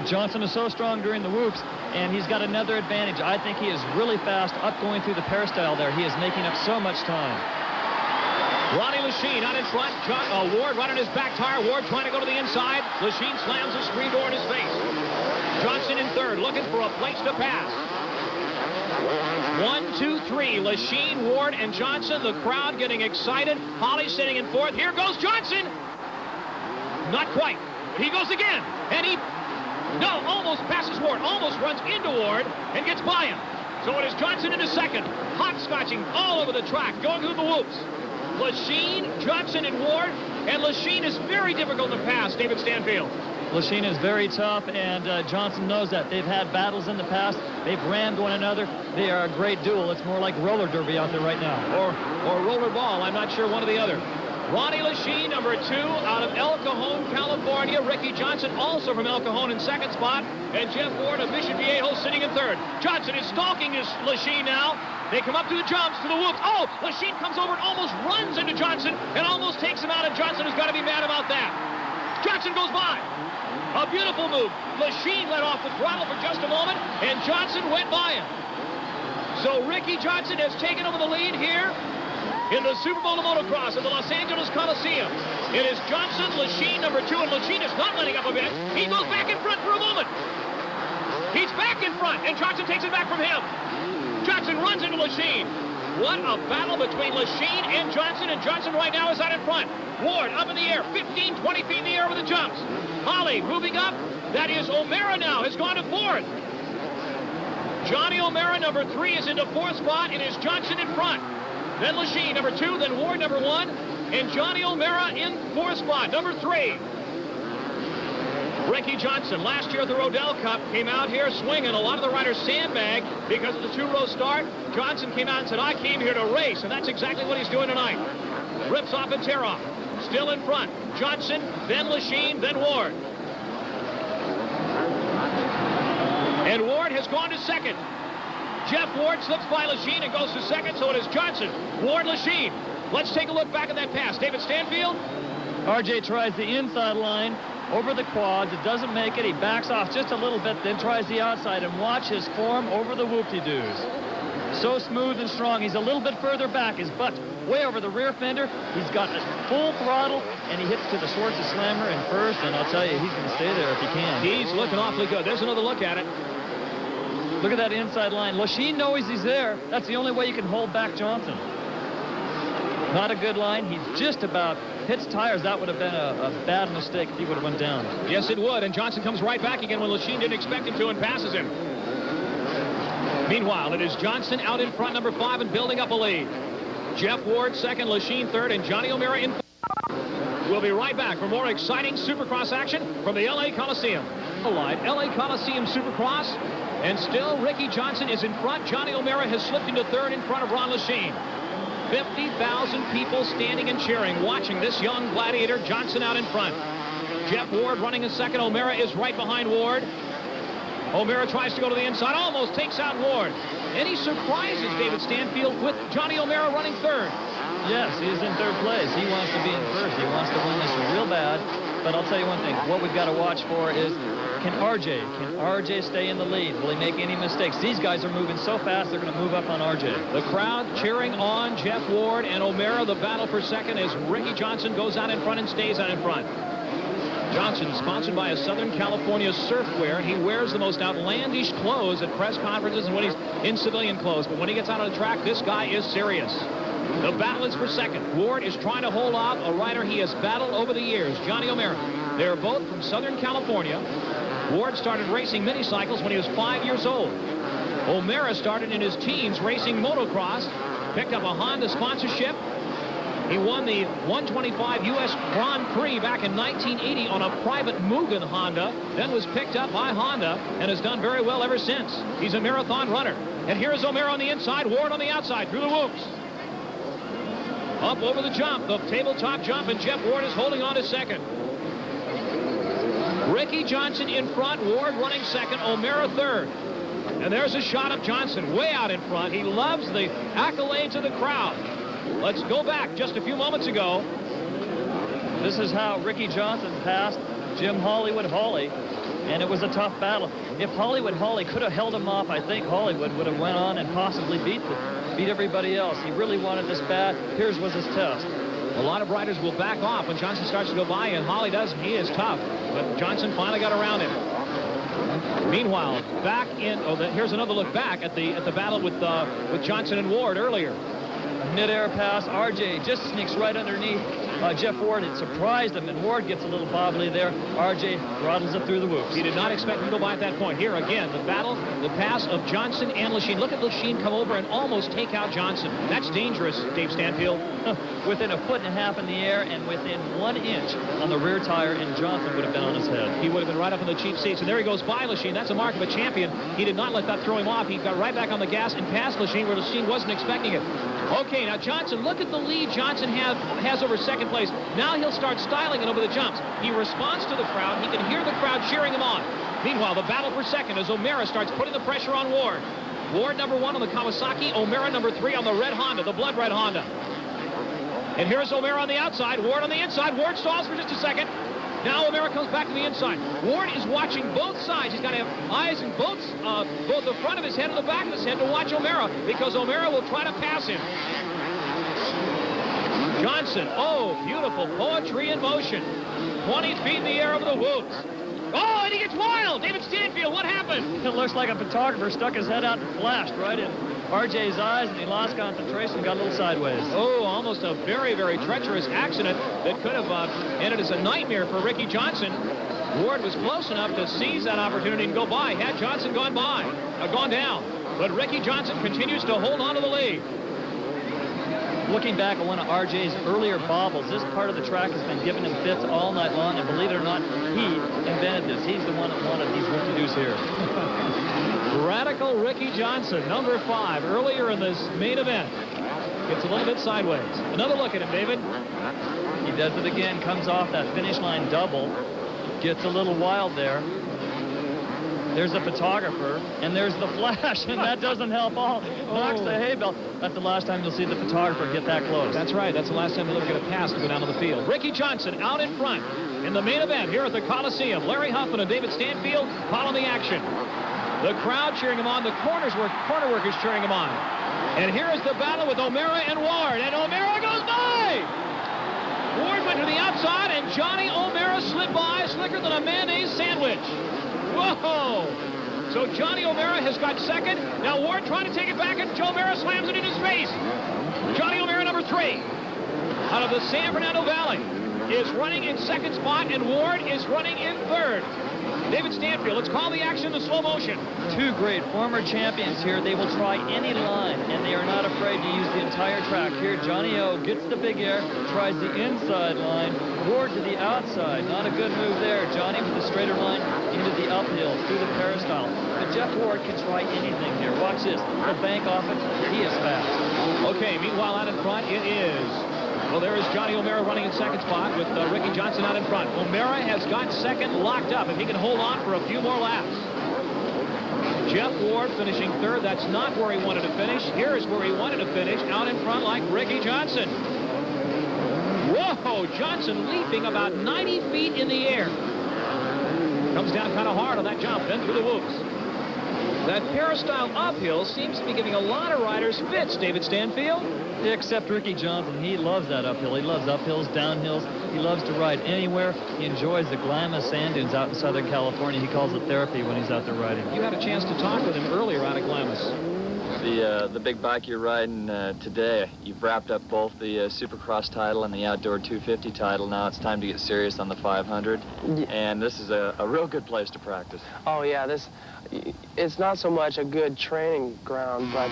Johnson is so strong during the whoops, and he's got another advantage. I think he is really fast up going through the peristyle there. He is making up so much time. Ronnie Lachine out in front. Ward right on his back tire. Ward trying to go to the inside. Lachine slams the screen door in his face. Johnson in third, looking for a place to pass. 1, 2, 3. Lachine, Ward, and Johnson. The crowd getting excited. Holly sitting in fourth. Here goes Johnson. Not quite. He goes again. And he... No, almost passes Ward, almost runs into Ward and gets by him. So it is Johnson into second, hopscotching all over the track, going through the whoops. Lachine, Johnson, and Ward, and Lachine is very difficult to pass, David Stanfield. Lachine is very tough, and Johnson knows that. They've had battles in the past. They've rammed one another. They are a great duel. It's more like roller derby out there right now. Or roller ball, I'm not sure, one or the other. Ronnie Lachine, number 2, out of El Cajon, California. Ricky Johnson, also from El Cajon, in second spot. And Jeff Ward of Mission Viejo sitting in third. Johnson is stalking his Lachine now. They come up to the jumps, to the whoops. Oh, Lachine comes over and almost runs into Johnson and almost takes him out, and Johnson has got to be mad about that. Johnson goes by. A beautiful move. Lachine let off the throttle for just a moment, and Johnson went by him. So Ricky Johnson has taken over the lead here in the Super Bowl of motocross at the Los Angeles Coliseum. It is Johnson, Lachine, number 2, and Lachine is not letting up a bit. He goes back in front for a moment. He's back in front, and Johnson takes it back from him. Johnson runs into Lachine. What a battle between Lachine and Johnson right now is out in front. Ward up in the air, 15, 20 feet in the air with the jumps. Holly moving up. That is O'Mara now, has gone to fourth. Johnny O'Mara, number 3, is into fourth spot. It is Johnson in front. Then Lachine, number 2, then Ward, number 1, and Johnny O'Mara in fourth spot, number 3. Ricky Johnson, last year at the Rodell Cup, came out here swinging. A lot of the riders sandbagged because of the two-row start. Johnson came out and said, I came here to race, and that's exactly what he's doing tonight. Rips off and tear off. Still in front. Johnson, then Lachine, then Ward. And Ward has gone to second. Jeff Ward slips by Lachine and goes to second, so it is Johnson, Ward, Lachine. Let's take a look back at that pass. David Stanfield. RJ tries the inside line over the quads. It doesn't make it. He backs off just a little bit, then tries the outside, and watch his form over the whoop-de-doos. So smooth and strong. He's a little bit further back. His butt's way over the rear fender. He's got a full throttle, and he hits to the Schwartz Slammer in first, and I'll tell you, he's going to stay there if he can. He's looking awfully good. There's another look at it. Look at that inside line. Lachine knows he's there. That's the only way you can hold back Johnson. Not a good line. He's just about hits tires. That would have been a bad mistake if he would have went down. Yes, it would. And Johnson comes right back again when Lachine didn't expect him to and passes him. Meanwhile, it is Johnson out in front, number 5, and building up a lead. Jeff Ward second, Lachine third, and Johnny O'Mara in fourth. We'll be right back for more exciting Supercross action from the LA Coliseum. Allied LA Coliseum Supercross. And still, Ricky Johnson is in front. Johnny O'Mara has slipped into third in front of Ron Lachine. 50,000 people standing and cheering, watching this young gladiator. Johnson out in front. Jeff Ward running in second. O'Mara is right behind Ward. O'Mara tries to go to the inside, almost takes out Ward. Any surprises, David Stanfield, with Johnny O'Mara running third? Yes, he's in third place. He wants to be in first. He wants to win this real bad. But I'll tell you one thing. What we've got to watch for is, can RJ stay in the lead? Will he make any mistakes? These guys are moving so fast, they're going to move up on RJ. The crowd cheering on Jeff Ward and O'Mara. The battle for second as Ricky Johnson goes out in front and stays out in front. Johnson, sponsored by a Southern California surfwear. He wears the most outlandish clothes at press conferences and when he's in civilian clothes. But when he gets out on the track, this guy is serious. The battle is for second. Ward is trying to hold off a rider he has battled over the years, Johnny O'Mara. They're both from Southern California. Ward started racing minicycles when he was 5 years old. O'Mara started in his teens racing motocross, picked up a Honda sponsorship. He won the 125 U.S. Grand Prix back in 1980 on a private Mugen Honda, then was picked up by Honda and has done very well ever since. He's a marathon runner. And here's O'Mara on the inside, Ward on the outside, through the whoops. Up over the jump, the tabletop jump, and Jeff Ward is holding on to second. Ricky Johnson in front, Ward running second, O'Mara third. And there's a shot of Johnson way out in front. He loves the accolades of the crowd. Let's go back just a few moments ago. This is how Ricky Johnson passed Jim Hollywood Hawley, and it was a tough battle. If Hollywood Hawley could have held him off, I think Hollywood would have went on and possibly beat everybody else. He really wanted this bad. Here's was his test. A lot of riders will back off when Johnson starts to go by, and Holly does. He is tough, but Johnson finally got around him. Meanwhile, back in, here's another look back at the battle with Johnson and Ward earlier. Mid-air pass, RJ just sneaks right underneath Jeff Ward. It surprised him, and Ward gets a little bobbly there. RJ throttles it through the whoops. He did not expect him to go by at that point. Here again, the battle, the pass of Johnson and Lachine. Look at Lachine come over and almost take out Johnson. That's dangerous, Dave Stanfield. Within 1.5 feet in the air and within 1 inch on the rear tire, and Johnson would have been on his head. He would have been right up in the cheap seats. And there he goes by Lachine. That's a mark of a champion. He did not let that throw him off. He got right back on the gas and passed Lachine where Lachine wasn't expecting it. Okay, now Johnson, look at the lead Johnson has over second place. Now he'll start styling it over the jumps. He responds to the crowd. He can hear the crowd cheering him on. Meanwhile, the battle for second as O'Mara starts putting the pressure on Ward. Ward number 1 on the Kawasaki, O'Mara number 3 on the red Honda, the blood red Honda. And here's O'Mara on the outside, Ward on the inside. Ward stalls for just a second. Now O'Mara comes back to the inside. Ward is watching both sides. He's got to have eyes in both the front of his head and the back of his head to watch O'Mara, because O'Mara will try to pass him. Johnson, oh, beautiful poetry in motion. 20 feet in the air over the whoops. Oh, and he gets wild. David Stanfield, what happened? It looks like a photographer stuck his head out and flashed right in RJ's eyes, and he lost concentration, got a little sideways. Oh, almost a very, very treacherous accident that could have ended as a nightmare for Ricky Johnson. Ward was close enough to seize that opportunity and go by. Had Johnson gone down. But Ricky Johnson continues to hold on to the lead. Looking back at one of RJ's earlier bobbles, this part of the track has been giving him fits all night long, and believe it or not, he invented this. He's the one that wanted these whoop-de-doos here. Radical Ricky Johnson, number 5, earlier in this main event. Gets a little bit sideways. Another look at him, David. He does it again, comes off that finish line double, gets a little wild there. There's a photographer, and there's the flash, and that doesn't help all. Knocks the hay bale. That's the last time you'll see the photographer get that close. That's right. That's the last time you'll ever get a pass to go down to the field. Ricky Johnson out in front in the main event here at the Coliseum. Larry Huffman and David Stanfield follow the action. The crowd cheering him on. The corner workers cheering him on. And here is the battle with O'Mara and Ward. And O'Mara goes by! Ward went to the outside, and Johnny O'Mara slipped by slicker than a mayonnaise sandwich. Whoa! So Johnny O'Mara has got second. Now Ward trying to take it back, and Joe O'Mara slams it in his face. Johnny O'Mara, number 3, out of the San Fernando Valley, is running in second spot, and Ward is running in third. David Stanfield, let's call the action in slow motion. 2 great former champions here. They will try any line, and they are not afraid to use the entire track. Here, Johnny O gets the big air, tries the inside line, Ward to the outside. Not a good move there. Johnny with the straighter line into the uphill, through the peristyle. But Jeff Ward can try anything here. Watch this. The bank off it. He is fast. Okay, meanwhile, out in front, it is... Well, there is Johnny O'Mara running in second spot with Ricky Johnson out in front. O'Mara has got second locked up if he can hold on for a few more laps. Jeff Ward finishing third. That's not where he wanted to finish. Here is where he wanted to finish, out in front like Ricky Johnson. Whoa, Johnson leaping about 90 feet in the air. Comes down kind of hard on that jump, then through the whoops. That peristyle uphill seems to be giving a lot of riders fits, David Stanfield. Yeah, except Ricky Johnson. He loves that uphill. He loves uphills, downhills. He loves to ride anywhere. He enjoys the Glamis sand dunes out in Southern California. He calls it therapy when he's out there riding. You had a chance to talk with him earlier out at Glamis. The big bike you're riding today, you've wrapped up both the Supercross title and the Outdoor 250 title. Now it's time to get serious on the 500. Yeah. And this is a real good place to practice. Oh, yeah. It's not so much a good training ground, but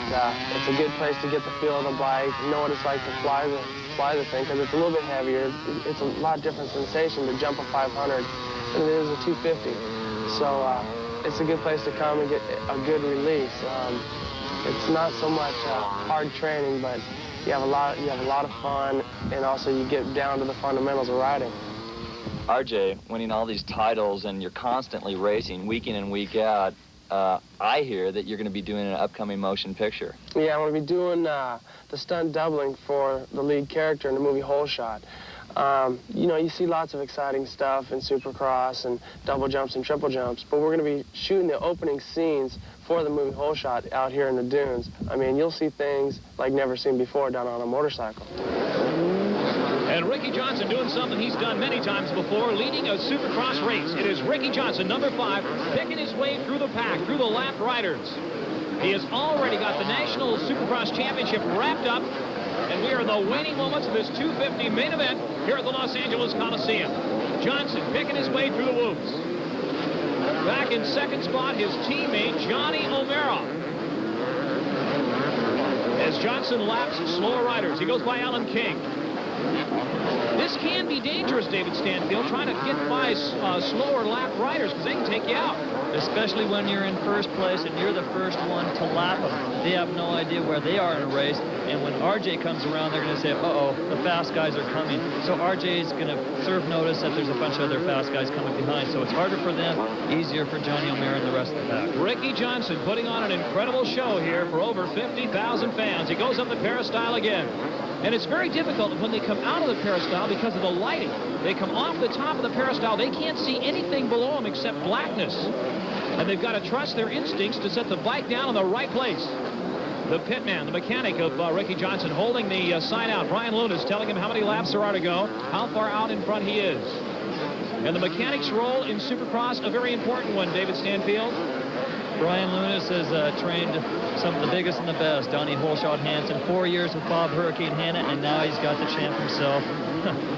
it's a good place to get the feel of the bike, know what it's like to fly the thing, because it's a little bit heavier. It's a lot different sensation to jump a 500 than it is a 250. So it's a good place to come and get a good release. It's not so much hard training, but you have a lot of fun, and also you get down to the fundamentals of riding. RJ, winning all these titles, and you're constantly racing week in and week out. I hear that you're going to be doing an upcoming motion picture. Yeah, I'm going to be doing the stunt doubling for the lead character in the movie Hole Shot. You know, you see lots of exciting stuff in Supercross and double jumps and triple jumps, but we're going to be shooting the opening scenes for the movie Hole Shot out here in the dunes. I mean, you'll see things like never seen before done on a motorcycle. And Ricky Johnson doing something he's done many times before, leading a Supercross race. It is Ricky Johnson, number 5, picking his way through the pack, through the lap riders. He has already got the National Supercross Championship wrapped up, and we are in the waning moments of this 250 main event here at the Los Angeles Coliseum. Johnson picking his way through the whoops. Back in second spot, his teammate, Johnny O'Mara. As Johnson laps slower riders, he goes by Alan King. This can be dangerous, David Stanfield, trying to get by slower lap riders, because they can take you out. Especially when you're in first place and you're the first one to lap them. They have no idea where they are in a race, and when RJ comes around, they're going to say, uh-oh, the fast guys are coming. So RJ is going to serve notice that there's a bunch of other fast guys coming behind. So it's harder for them, easier for Johnny O'Mara and the rest of the pack. Ricky Johnson putting on an incredible show here for over 50,000 fans. He goes up the peristyle again. And it's very difficult when they come out of the peristyle because of the lighting. They come off the top of the peristyle. They can't see anything below them except blackness. And they've got to trust their instincts to set the bike down in the right place. The pitman, the mechanic of Ricky Johnson, holding the sign out. Brian Lunas telling him how many laps there are to go, how far out in front he is. And the mechanic's role in Supercross, a very important one, David Stanfield. Brian Lunas has trained some of the biggest and the best. Donnie Holshot Hansen, 4 years with Bob Hurricane Hanna, and now he's got the champ himself,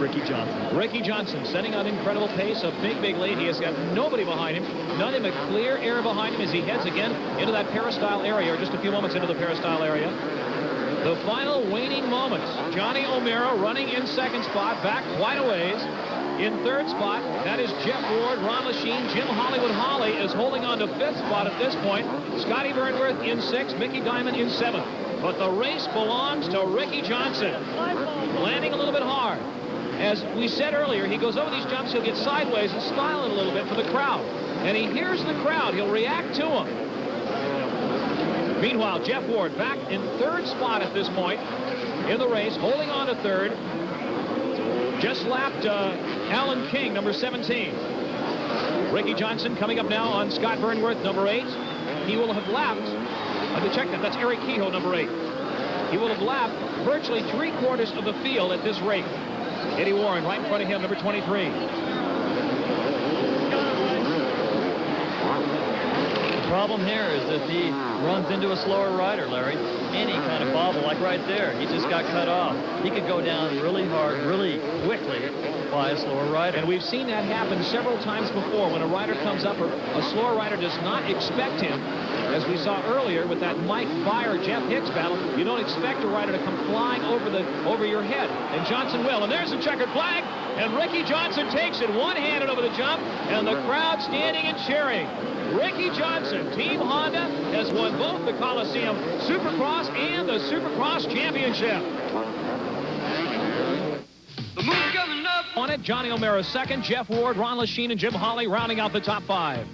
Ricky Johnson. Ricky Johnson setting an incredible pace, a big lead. He has got nobody behind him, nothing but clear air behind him as he heads again into that peristyle area, or just a few moments into the peristyle area. The final waning moments. Johnny O'Mara running in second spot, back quite a ways. In third spot, that is Jeff Ward, Ron Lachine, Jim Hollywood Holly is holding on to fifth spot at this point. Scotty Burnworth in sixth, Mickey Diamond in seventh. But the race belongs to Ricky Johnson, landing a little bit hard. As we said earlier, he goes over these jumps, he'll get sideways and style it a little bit for the crowd. And he hears the crowd, he'll react to him. Meanwhile, Jeff Ward back in third spot at this point in the race, holding on to third. Just lapped Alan King, number 17. Ricky Johnson coming up now on Scott Burnworth, number 8. He will have lapped, let me check that, that's Eric Kehoe, number 8. He will have lapped virtually 3/4 of the field at this rate. Eddie Warren right in front of him, number 23. The problem here is if he runs into a slower rider, Larry, any kind of bobble, like right there, he just got cut off. He could go down really hard, really quickly by a slower rider. And we've seen that happen several times before when a rider comes up or a slower rider does not expect him. As we saw earlier with that Mike Byer-Jeff Hicks battle, you don't expect a rider to come flying over your head. And Johnson will. And there's the checkered flag. And Ricky Johnson takes it one-handed over the jump. And the crowd standing and cheering. Ricky Johnson, Team Honda, has won both the Coliseum Supercross and the Supercross Championship. The moon's coming up. On it, Johnny O'Mara second, Jeff Ward, Ron Lachine, and Jim Holly rounding out the top 5.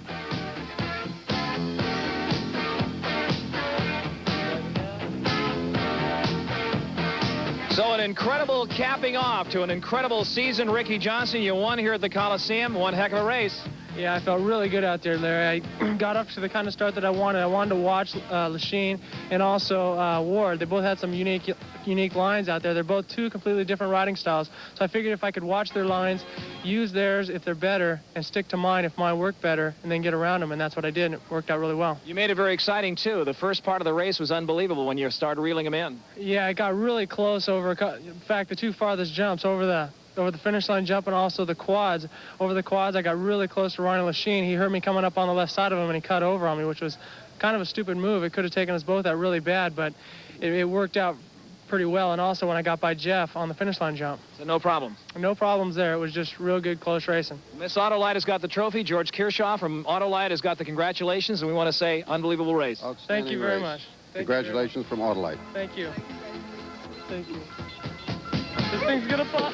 So an incredible capping off to an incredible season. Ricky Johnson, you won here at the Coliseum. One heck of a race. Yeah, I felt really good out there, Larry. I got up to the kind of start that I wanted. I wanted to watch Lachine and also Ward. They both had some unique lines out there. They're both two completely different riding styles. So I figured if I could watch their lines, use theirs if they're better, and stick to mine if mine worked better, and then get around them, and that's what I did, and it worked out really well. You made it very exciting, too. The first part of the race was unbelievable when you started reeling them in. Yeah, I got really close over, in fact, the two farthest jumps over the finish line jump and also the quads. Over the quads, I got really close to Ronnie Lachine. He heard me coming up on the left side of him, and he cut over on me, which was kind of a stupid move. It could have taken us both out really bad, but it worked out pretty well. And also when I got by Jeff on the finish line jump. So no problems? No problems there. It was just real good, close racing. Miss Autolite has got the trophy. George Kershaw from Autolite has got the congratulations, and we want to say unbelievable race. Thank you very much. Congratulations from Autolite. Thank you. Thank you. This thing's gonna pop.